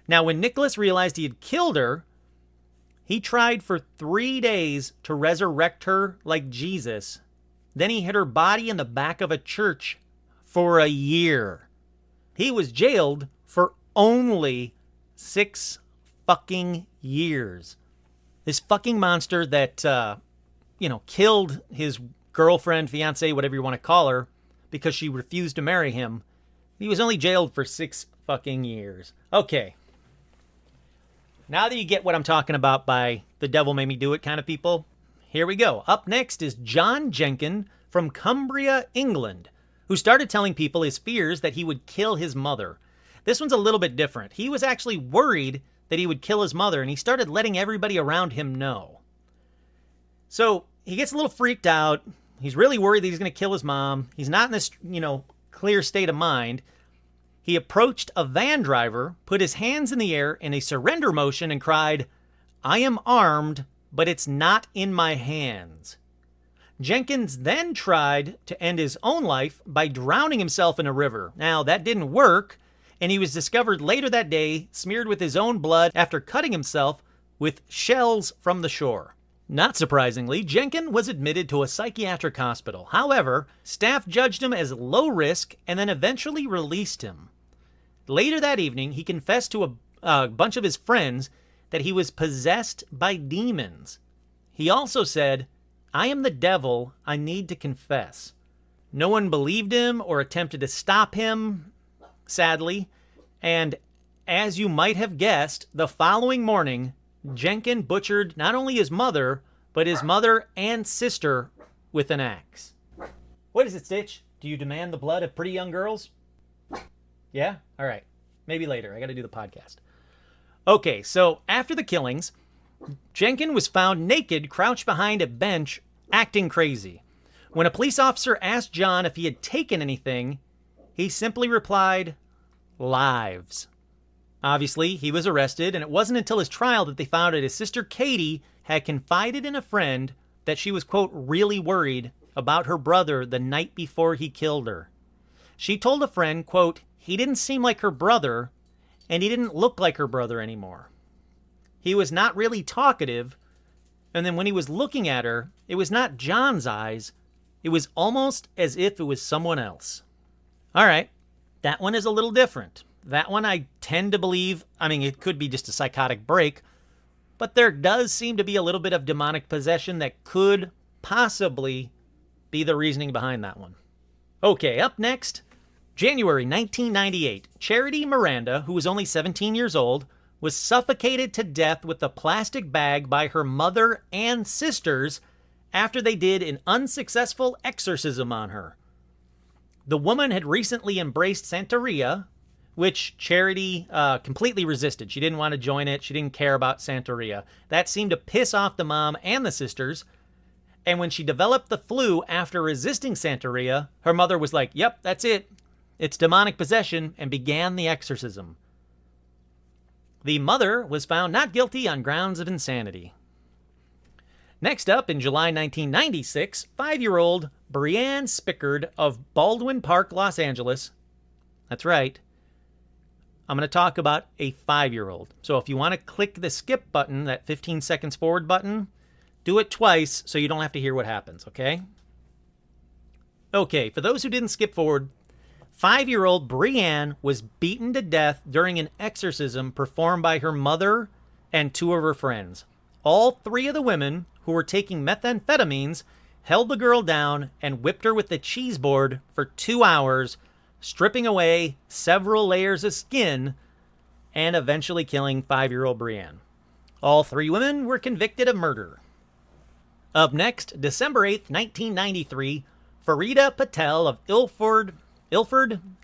Now, when Nicholas realized he had killed her, he tried for 3 days to resurrect her like Jesus. Then he hid her body in the back of a church for a year. He was jailed for only 6 fucking years. This fucking monster that, killed his girlfriend, fiancée, whatever you want to call her, because she refused to marry him. He was only jailed for 6 fucking years. Okay. Now that you get what I'm talking about by the devil made me do it kind of people, here we go. Up next is John Jenkin from Cumbria, England, who started telling people his fears that he would kill his mother. This one's a little bit different. He was actually worried that he would kill his mother, and he started letting everybody around him know. So he gets a little freaked out. He's really worried that he's going to kill his mom. He's not in this, clear state of mind. He approached a van driver, put his hands in the air in a surrender motion, and cried, "I am armed, but it's not in my hands." Jenkins then tried to end his own life by drowning himself in a river. Now, that didn't work, and he was discovered later that day, smeared with his own blood after cutting himself with shells from the shore. Not surprisingly, Jenkins was admitted to a psychiatric hospital. However, staff judged him as low risk and then eventually released him. Later that evening, he confessed to a bunch of his friends that he was possessed by demons. He also said, "I am the devil, I need to confess." No one believed him or attempted to stop him, sadly, and as you might have guessed, the following morning, Jenkins butchered not only his mother, but his mother and sister with an axe. What is it, Stitch? Do you demand the blood of pretty young girls? Yeah? All right. Maybe later. I got to do the podcast. Okay, so after the killings, Jenkins was found naked, crouched behind a bench, acting crazy. When a police officer asked John if he had taken anything, he simply replied, "Lives." Obviously, he was arrested, and it wasn't until his trial that they found out his sister Katie had confided in a friend that she was, quote, really worried about her brother the night before he killed her. She told a friend, quote, he didn't seem like her brother, and he didn't look like her brother anymore. He was not really talkative, and then when he was looking at her, it was not John's eyes, it was almost as if it was someone else. All right, that one is a little different. That one I tend to believe, it could be just a psychotic break, but there does seem to be a little bit of demonic possession that could possibly be the reasoning behind that one. Okay, up next, January 1998. Charity Miranda, who was only 17 years old, was suffocated to death with a plastic bag by her mother and sisters after they did an unsuccessful exorcism on her. The woman had recently embraced Santeria, which Charity completely resisted. She didn't want to join it. She didn't care about Santeria. That seemed to piss off the mom and the sisters. And when she developed the flu after resisting Santeria, her mother was like, yep, that's it. It's demonic possession, and began the exorcism. The mother was found not guilty on grounds of insanity. Next up, in July 1996, 5-year-old Brianne Spickard of Baldwin Park, Los Angeles. That's right. I'm going to talk about a 5-year-old. So if you want to click the skip button, that 15 seconds forward button, do it twice so you don't have to hear what happens, okay? Okay, for those who didn't skip forward, 5-year-old Brianne was beaten to death during an exorcism performed by her mother and 2 of her friends. All 3 of the women who were taking methamphetamines held the girl down and whipped her with the cheese board for 2 hours, stripping away several layers of skin and eventually killing 5-year-old Brianne. All 3 women were convicted of murder. Up next, December 8th, 1993, Farida Patel of Ilford,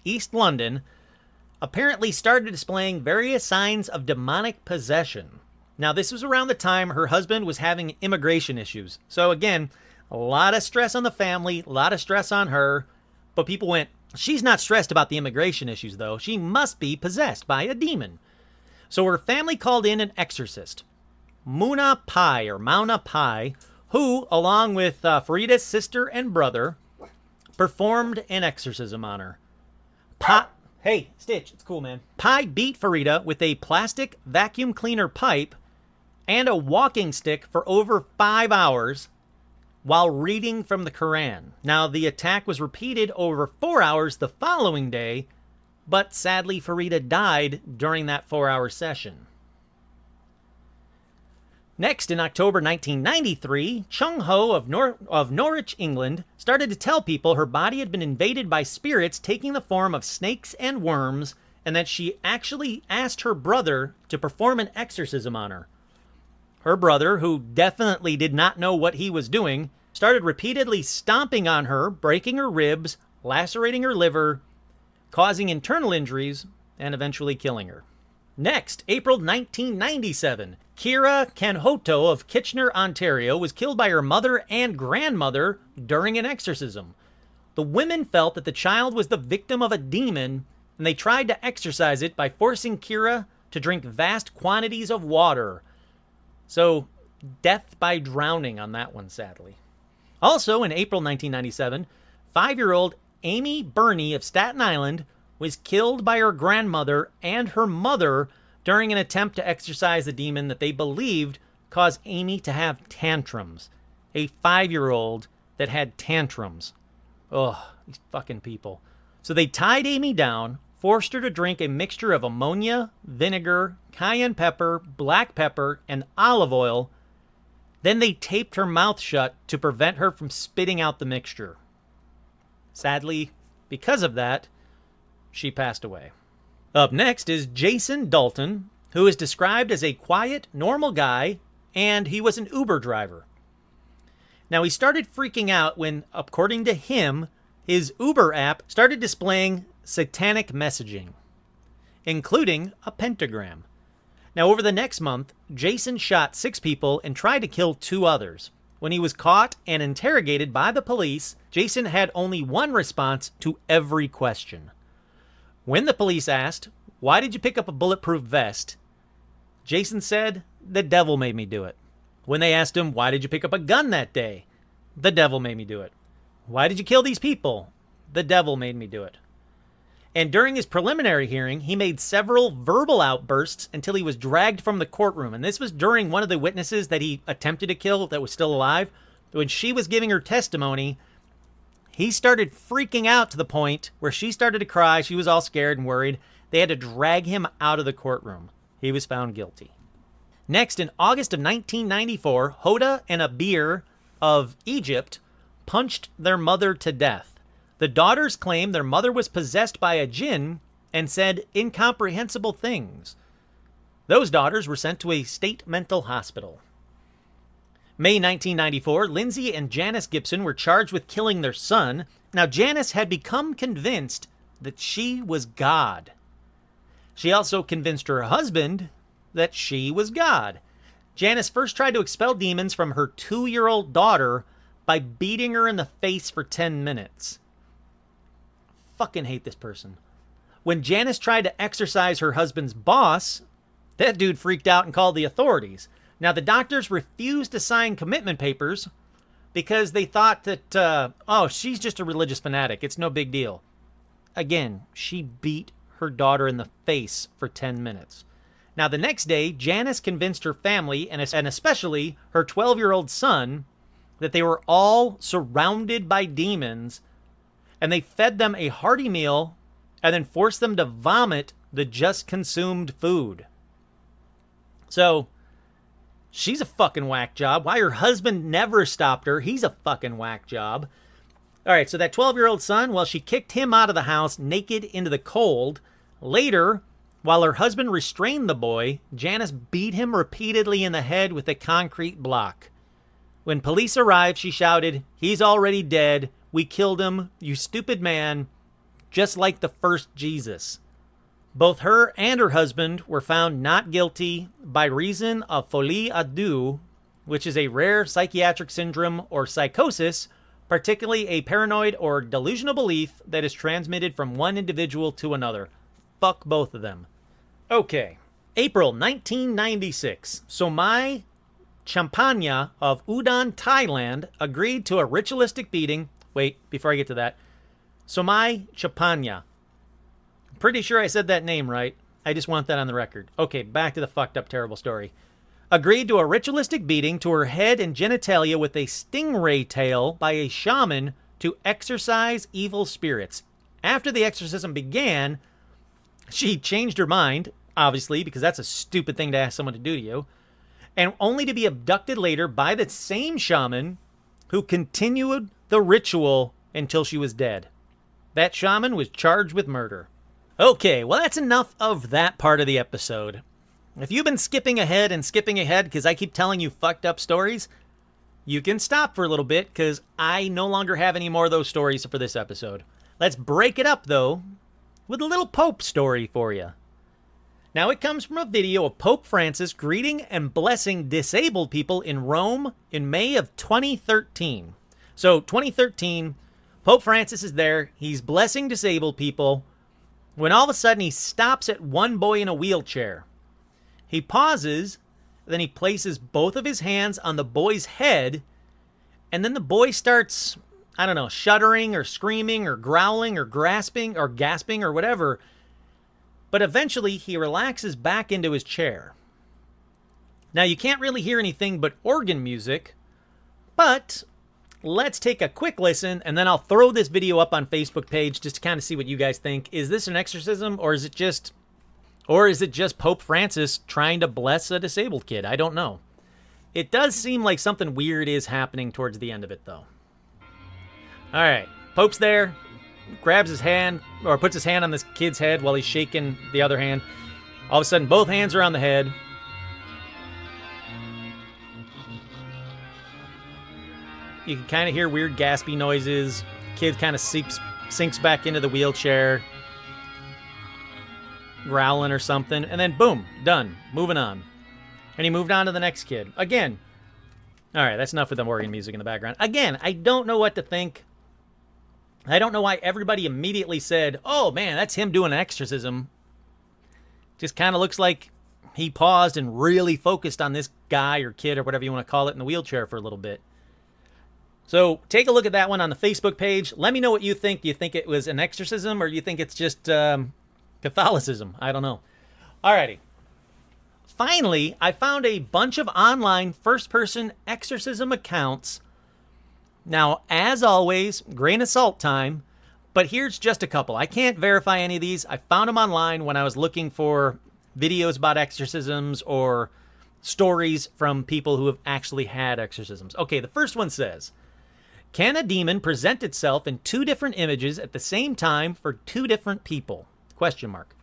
East London, apparently started displaying various signs of demonic possession. Now, this was around the time her husband was having immigration issues. So again, a lot of stress on the family, a lot of stress on her. But people went, she's not stressed about the immigration issues, though. She must be possessed by a demon. So her family called in an exorcist, Mauna Pai, who, along with Farida's sister and brother, performed an exorcism on her. Hey, Stitch, it's cool, man. Pai beat Farida with a plastic vacuum cleaner pipe and a walking stick for over 5 hours while reading from the Quran. Now, the attack was repeated over 4 hours the following day, but sadly, Farida died during that 4-hour session. Next, in October 1993, Chung Ho of Norwich, England, started to tell people her body had been invaded by spirits taking the form of snakes and worms, and that she actually asked her brother to perform an exorcism on her. Her brother, who definitely did not know what he was doing, started repeatedly stomping on her, breaking her ribs, lacerating her liver, causing internal injuries, and eventually killing her. Next, April 1997, Kira Kanhoto of Kitchener, Ontario, was killed by her mother and grandmother during an exorcism. The women felt that the child was the victim of a demon, and they tried to exorcise it by forcing Kira to drink vast quantities of water. So, death by drowning on that one, sadly. Also, in April 1997, 5-year-old Amy Burney of Staten Island was killed by her grandmother and her mother during an attempt to exorcise the demon that they believed caused Amy to have tantrums. A 5-year-old that had tantrums. Ugh, these fucking people. So they tied Amy down, forced her to drink a mixture of ammonia, vinegar, cayenne pepper, black pepper, and olive oil. Then they taped her mouth shut to prevent her from spitting out the mixture. Sadly, because of that, she passed away. Up next is Jason Dalton, who is described as a quiet, normal guy, and he was an Uber driver. Now, he started freaking out when, according to him, his Uber app started displaying satanic messaging, including a pentagram. Now, over the next month, Jason shot 6 people and tried to kill 2 others. When he was caught and interrogated by the police, Jason had only one response to every question. When the police asked, "Why did you pick up a bulletproof vest?" Jason said, "The devil made me do it." When they asked him, "Why did you pick up a gun that day?" "The devil made me do it." "Why did you kill these people?" "The devil made me do it." And during his preliminary hearing, he made several verbal outbursts until he was dragged from the courtroom. And this was during one of the witnesses that he attempted to kill that was still alive. When she was giving her testimony, he started freaking out to the point where she started to cry. She was all scared and worried. They had to drag him out of the courtroom. He was found guilty. Next, in August of 1994, Hoda and Abir of Egypt punched their mother to death. The daughters claimed their mother was possessed by a jinn and said incomprehensible things. Those daughters were sent to a state mental hospital. May 1994, Lindsay and Janice Gibson were charged with killing their son. Now, Janice had become convinced that she was God. She also convinced her husband that she was God. Janice first tried to expel demons from her 2-year-old daughter by beating her in the face for 10 minutes. Fucking hate this person. When Janice tried to exorcise her husband's boss, that dude freaked out and called the authorities. Now, the doctors refused to sign commitment papers because they thought that, she's just a religious fanatic. It's no big deal. Again, she beat her daughter in the face for 10 minutes. Now, the next day, Janice convinced her family, and especially her 12-year-old son, that they were all surrounded by demons, and they fed them a hearty meal and then forced them to vomit the just consumed food. So, she's a fucking whack job. Why her husband never stopped her, he's a fucking whack job. All right, so that 12-year-old son, well, she kicked him out of the house naked into the cold. Later, while her husband restrained the boy, Janice beat him repeatedly in the head with a concrete block. When police arrived, she shouted, "He's already dead. We killed him, you stupid man, just like the first Jesus." Both her and her husband were found not guilty by reason of folie à deux, which is a rare psychiatric syndrome or psychosis, particularly a paranoid or delusional belief that is transmitted from one individual to another. Fuck both of them. Okay, April 1996. Somai Champanya of Udon, Thailand, agreed to a ritualistic beating. Wait, before I get to that. Somai Champanya. Pretty sure I said that name right. I just want that on the record. Okay, back to the fucked up terrible story. Agreed to a ritualistic beating to her head and genitalia with a stingray tail by a shaman to exorcise evil spirits. After the exorcism began, she changed her mind, obviously, because that's a stupid thing to ask someone to do to you, and only to be abducted later by the same shaman who continued the ritual until she was dead. That shaman was charged with murder. Okay, well, that's enough of that part of the episode. If you've been skipping ahead because I keep telling you fucked up stories, you can stop for a little bit because I no longer have any more of those stories for this episode. Let's break it up, though, with a little Pope story for you. Now, it comes from a video of Pope Francis greeting and blessing disabled people in Rome in May of 2013. So, 2013, Pope Francis is there. He's blessing disabled people when all of a sudden he stops at one boy in a wheelchair. He pauses, then he places both of his hands on the boy's head, and then the boy starts, I don't know, shuddering or screaming or growling or gasping or whatever. But eventually he relaxes back into his chair. Now, you can't really hear anything but organ music, but let's take a quick listen, and then I'll throw this video up on Facebook page just to kind of see what you guys think. Is this an exorcism, or is it just Pope Francis trying to bless a disabled kid? I don't know. It does seem like something weird is happening towards the end of it, though. All right, Pope's there, grabs his hand, or puts his hand on this kid's head while he's shaking the other hand. All of a sudden, both hands are on the head. You can kind of hear weird gaspy noises. Kid kind of sinks back into the wheelchair, growling or something, and then boom, done, moving on. And he moved on to the next kid. Again, all right, that's enough with the organ music in the background. Again, I don't know what to think. I don't know why everybody immediately said, oh man, that's him doing an exorcism. Just kind of looks like he paused and really focused on this guy or kid or whatever you want to call it in the wheelchair for a little bit. So take a look at that one on the Facebook page. Let me know what you think. Do you think it was an exorcism, or do you think it's just Catholicism? I don't know. Alrighty. Finally, I found a bunch of online first-person exorcism accounts. Now, as always, grain of salt time, but here's just a couple. I can't verify any of these. I found them online when I was looking for videos about exorcisms or stories from people who have actually had exorcisms. Okay, the first one says, can a demon present itself in two different images at the same time for two different people? Question mark.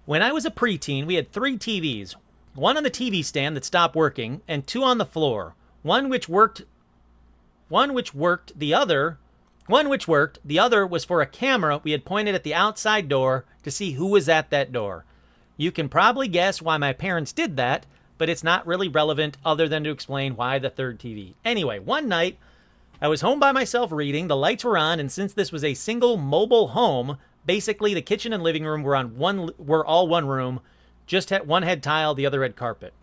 When I was a preteen, we had 3 TVs. One on the TV stand that stopped working, and 2 on the floor. One which worked, the other was for a camera we had pointed at the outside door to see who was at that door. You can probably guess why my parents did that, but it's not really relevant other than to explain why the third TV. Anyway, one night, I was home by myself reading, the lights were on, and since this was a single mobile home, basically the kitchen and living room were all one room, one had tile, the other had carpet.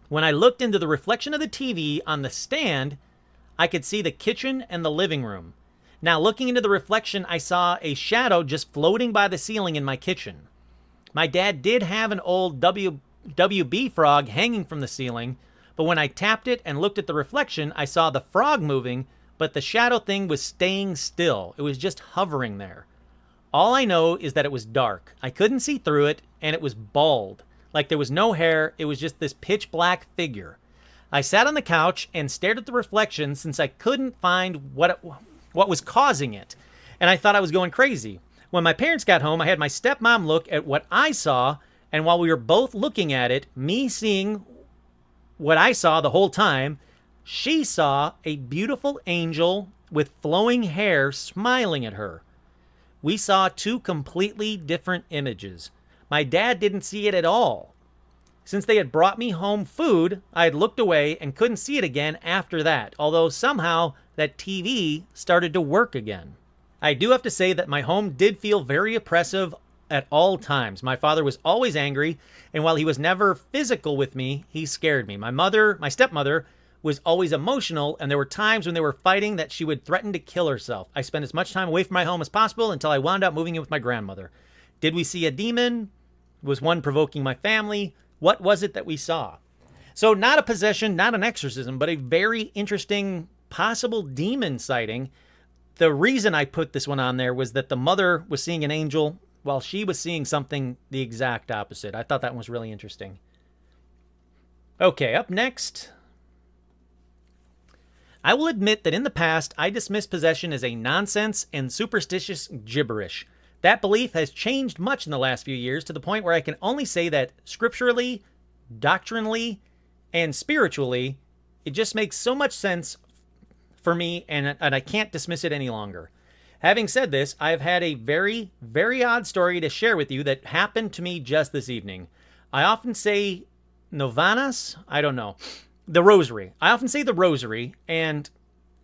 When I looked into the reflection of the TV on the stand, I could see the kitchen and the living room. Now, looking into the reflection, I saw a shadow just floating by the ceiling in my kitchen. My dad did have an old WB frog hanging from the ceiling, but when I tapped it and looked at the reflection, I saw the frog moving, but the shadow thing was staying still. It was just hovering there. All I know is that it was dark. I couldn't see through it, and it was bald. Like there was no hair, it was just this pitch black figure. I sat on the couch and stared at the reflection since I couldn't find what was causing it, and I thought I was going crazy. When my parents got home, I had my stepmom look at what I saw, and while we were both looking at it, me seeing what I saw the whole time, she saw a beautiful angel with flowing hair smiling at her. We saw two completely different images. My dad didn't see it at all. Since they had brought me home food, I had looked away and couldn't see it again after that, although somehow that TV started to work again. I do have to say that my home did feel very oppressive at all times. My father was always angry, and while he was never physical with me, he scared me. My stepmother, was always emotional, and there were times when they were fighting that she would threaten to kill herself. I spent as much time away from my home as possible until I wound up moving in with my grandmother. Did we see a demon? Was one provoking my family? What was it that we saw? So not a possession, not an exorcism, but a very interesting possible demon sighting. The reason I put this one on there was that the mother was seeing an angel while she was seeing something the exact opposite. I thought that one was really interesting. Okay, up next. I will admit that in the past, I dismissed possession as a nonsense and superstitious gibberish. That belief has changed much in the last few years to the point where I can only say that scripturally, doctrinally, and spiritually, it just makes so much sense for me, and I can't dismiss it any longer. Having said this, I've had a very, very odd story to share with you that happened to me just this evening. I often say novanas, the rosary. I often say the rosary, and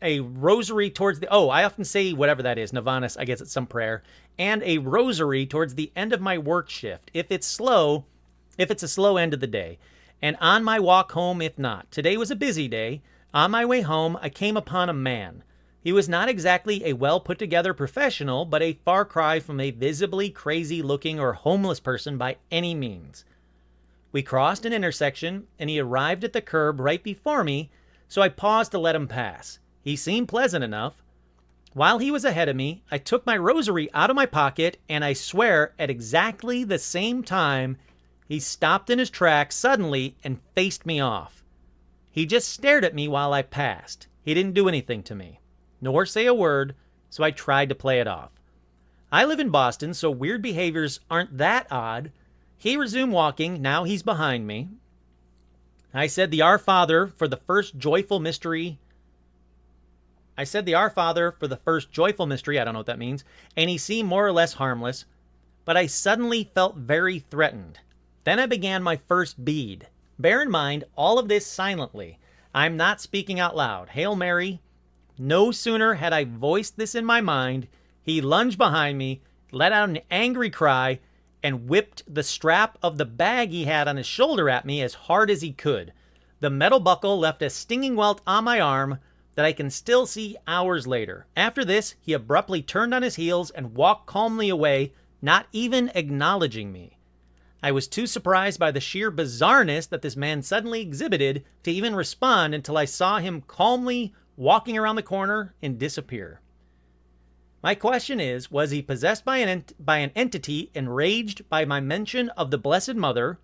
a rosary towards I often say whatever that is, novanas, I guess it's some prayer, and a rosary towards the end of my work shift. If it's a slow end of the day, and on my walk home, if not. Today was a busy day. On my way home, I came upon a man. He was not exactly a well-put-together professional, but a far cry from a visibly crazy-looking or homeless person by any means. We crossed an intersection, and he arrived at the curb right before me, so I paused to let him pass. He seemed pleasant enough. While he was ahead of me, I took my rosary out of my pocket, and I swear, at exactly the same time, he stopped in his tracks suddenly and faced me off. He just stared at me while I passed. He didn't do anything to me, nor say a word, so I tried to play it off. I live in Boston, so weird behaviors aren't that odd. He resumed walking. Now he's behind me. I said the Our Father for the first joyful mystery. I don't know what that means, and he seemed more or less harmless, but I suddenly felt very threatened. Then I began my first bead. Bear in mind, all of this silently. I'm not speaking out loud. Hail Mary. No sooner had I voiced this in my mind, he lunged behind me, let out an angry cry, and whipped the strap of the bag he had on his shoulder at me as hard as he could. The metal buckle left a stinging welt on my arm that I can still see hours later. After this, he abruptly turned on his heels and walked calmly away, not even acknowledging me. I was too surprised by the sheer bizarreness that this man suddenly exhibited to even respond until I saw him calmly walking around the corner and disappear. My question is, was he possessed by an entity enraged by my mention of the Blessed Mother?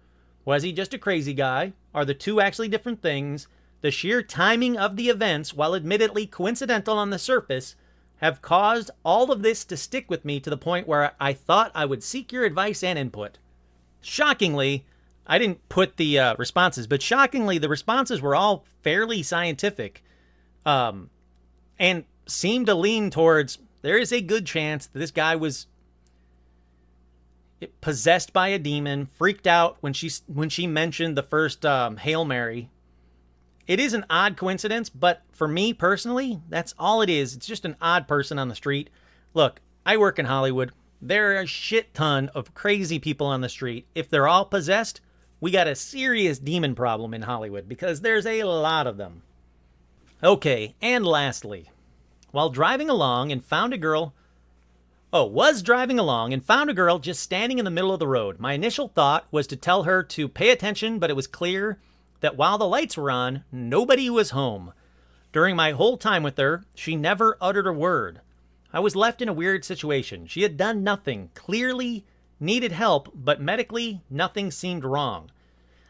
Was he just a crazy guy? Are the two actually different things? The sheer timing of the events, while admittedly coincidental on the surface, have caused all of this to stick with me to the point where I thought I would seek your advice and input. Shockingly, I didn't put the responses, but shockingly, the responses were all fairly scientific and seemed to lean towards there is a good chance that this guy was possessed by a demon, freaked out when she mentioned the first Hail Mary. It is an odd coincidence, but for me personally, that's all it is. It's just an odd person on the street. Look, I work in Hollywood. There are a shit ton of crazy people on the street. If they're all possessed, we got a serious demon problem in Hollywood because there's a lot of them. Okay, and lastly, was driving along and found a girl just standing in the middle of the road. My initial thought was to tell her to pay attention, but it was clear that while the lights were on, nobody was home. During my whole time with her, she never uttered a word. I was left in a weird situation. She had done nothing, clearly needed help, but medically, nothing seemed wrong.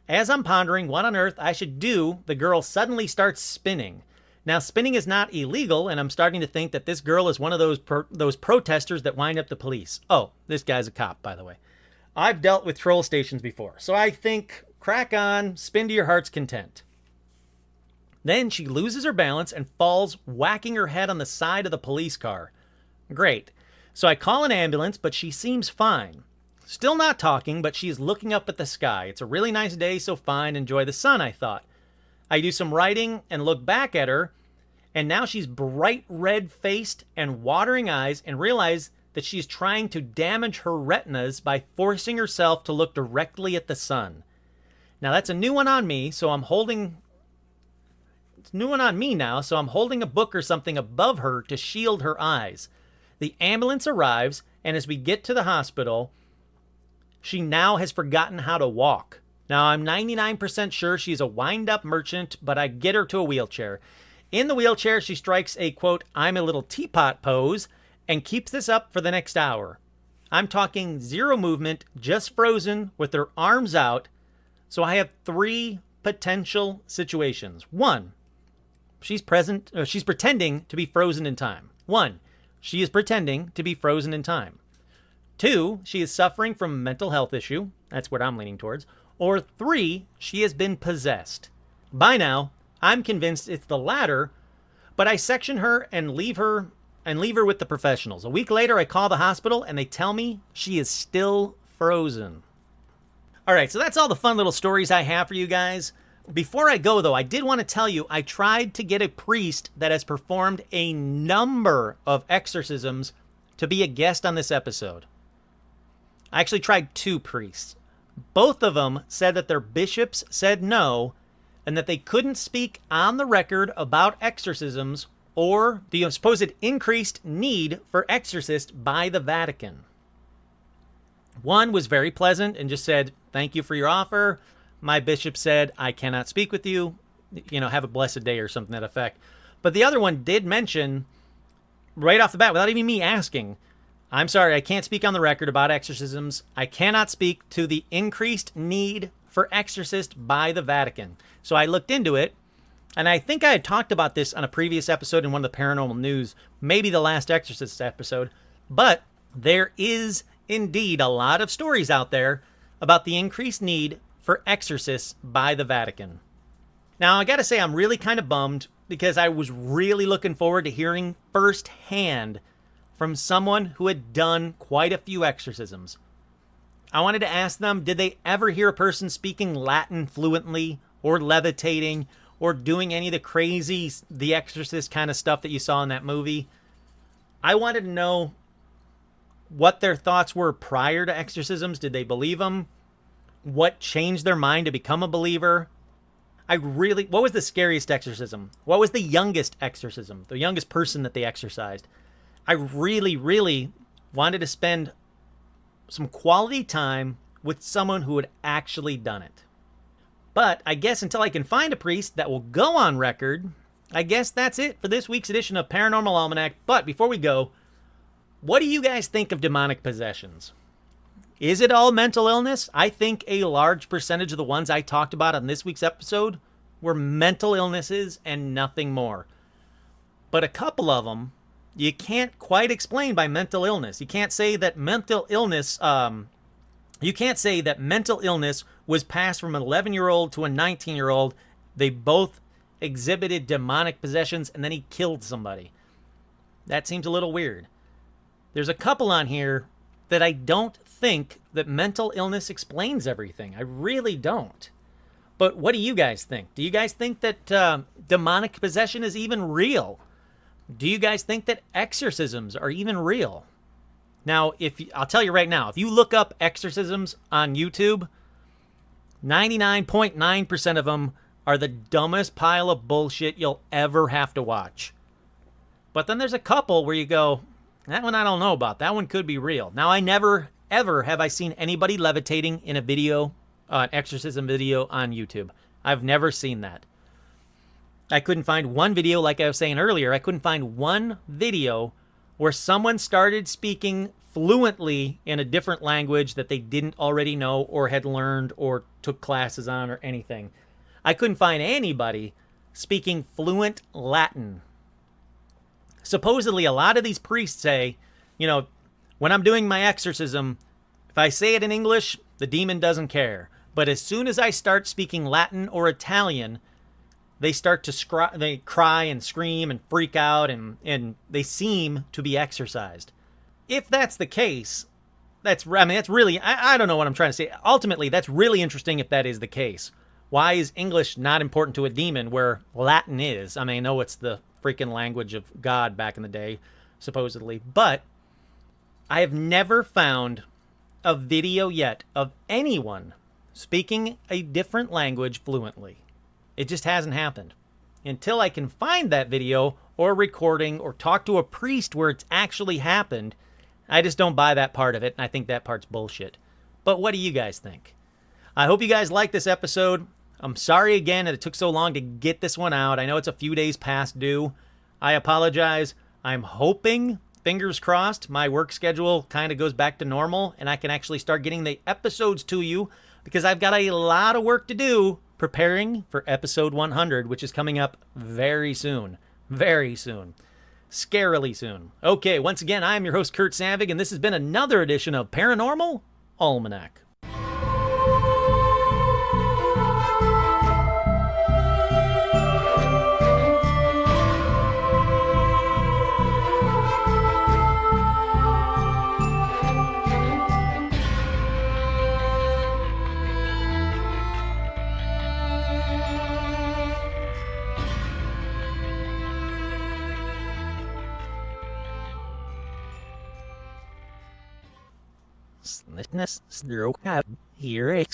As I'm pondering what on earth I should do, the girl suddenly starts spinning. Now, spinning is not illegal, and I'm starting to think that this girl is one of those protesters that wind up the police. Oh, this guy's a cop, by the way. I've dealt with troll stations before, so I think, crack on, spin to your heart's content. Then she loses her balance and falls, whacking her head on the side of the police car. Great. So I call an ambulance, but she seems fine. Still not talking, but she's looking up at the sky. It's a really nice day, so fine, enjoy the sun, I thought. I do some writing and look back at her, and now she's bright red-faced and watering eyes, and realize that she's trying to damage her retinas by forcing herself to look directly at the sun. Now that's a new one on me, so I'm holding a book or something above her to shield her eyes. The ambulance arrives, and as we get to the hospital, she now has forgotten how to walk. Now, I'm 99% sure she's a wind-up merchant, but I get her to a wheelchair. In the wheelchair, she strikes a, quote, I'm a little teapot pose, and keeps this up for the next hour. I'm talking zero movement, just frozen with her arms out. So I have 3 potential situations. 1, she's pretending to be frozen in time. 1, she is pretending to be frozen in time. 2, she is suffering from a mental health issue. That's what I'm leaning towards. Or 3, she has been possessed. By now, I'm convinced it's the latter, but I section her and leave her with the professionals. A week later, I call the hospital and they tell me she is still frozen. All right, so that's all the fun little stories I have for you guys. Before I go, though, I did want to tell you I tried to get a priest that has performed a number of exorcisms to be a guest on this episode. I actually tried 2 priests. Both of them said that their bishops said no, and that they couldn't speak on the record about exorcisms or the supposed increased need for exorcists by the Vatican. One was very pleasant and just said, thank you for your offer. My bishop said, I cannot speak with you. Have a blessed day or something to that effect. But the other one did mention right off the bat, without even me asking, I'm sorry, I can't speak on the record about exorcisms. I cannot speak to the increased need for exorcists by the Vatican. So I looked into it, and I think I had talked about this on a previous episode in one of the paranormal news, maybe the last Exorcist episode, but there is indeed a lot of stories out there about the increased need for exorcists by the Vatican. Now, I gotta say, I'm really kind of bummed because I was really looking forward to hearing firsthand from someone who had done quite a few exorcisms. I wanted to ask them, did they ever hear a person speaking Latin fluently or levitating or doing any of the crazy The Exorcist kind of stuff that you saw in that movie? I wanted to know what their thoughts were prior to exorcisms. Did they believe them? What changed their mind to become a believer? What was the scariest exorcism? What was the youngest exorcism? The youngest person that they exorcised? I really, really wanted to spend some quality time with someone who had actually done it. But I guess until I can find a priest that will go on record, I guess that's it for this week's edition of Paranormal Almanac. But before we go, what do you guys think of demonic possessions? Is it all mental illness? I think a large percentage of the ones I talked about on this week's episode were mental illnesses and nothing more. But a couple of them, you can't quite explain by mental illness. You can't say that mental illness was passed from an 11-year-old to a 19-year-old. They both exhibited demonic possessions and then he killed somebody. That seems a little weird. There's a couple on here that I don't think that mental illness explains everything. I really don't. But what do you guys think? Do you guys think that demonic possession is even real? Do you guys think that exorcisms are even real? Now, I'll tell you right now, if you look up exorcisms on YouTube, 99.9% of them are the dumbest pile of bullshit you'll ever have to watch. But then there's a couple where you go, that one I don't know about. That one could be real. Now, I never, ever have I seen anybody levitating in a video, an exorcism video on YouTube. I've never seen that. I couldn't find one video, like I was saying earlier, I couldn't find one video where someone started speaking fluently in a different language that they didn't already know or had learned or took classes on or anything. I couldn't find anybody speaking fluent Latin. Supposedly, a lot of these priests say, you know, when I'm doing my exorcism, if I say it in English, the demon doesn't care. But as soon as I start speaking Latin or Italian, they start to they cry and scream and freak out, and they seem to be exorcised. If that's the case, that's really, I don't know what I'm trying to say. Ultimately, that's really interesting if that is the case. Why is English not important to a demon where Latin is? I mean, I know it's the freaking language of God back in the day, supposedly, but I have never found a video yet of anyone speaking a different language fluently. It just hasn't happened. Until I can find that video or recording or talk to a priest where it's actually happened, I just don't buy that part of it, and I think that part's bullshit. But what do you guys think? I hope you guys liked this episode. I'm sorry again that it took so long to get this one out. I know it's a few days past due. I apologize. I'm hoping, fingers crossed, my work schedule kind of goes back to normal and I can actually start getting the episodes to you, because I've got a lot of work to do preparing for episode 100, which is coming up very soon. Very soon. Scarily soon. Okay, once again, I am your host, Kurt Savig, and this has been another edition of Paranormal Almanac. Here,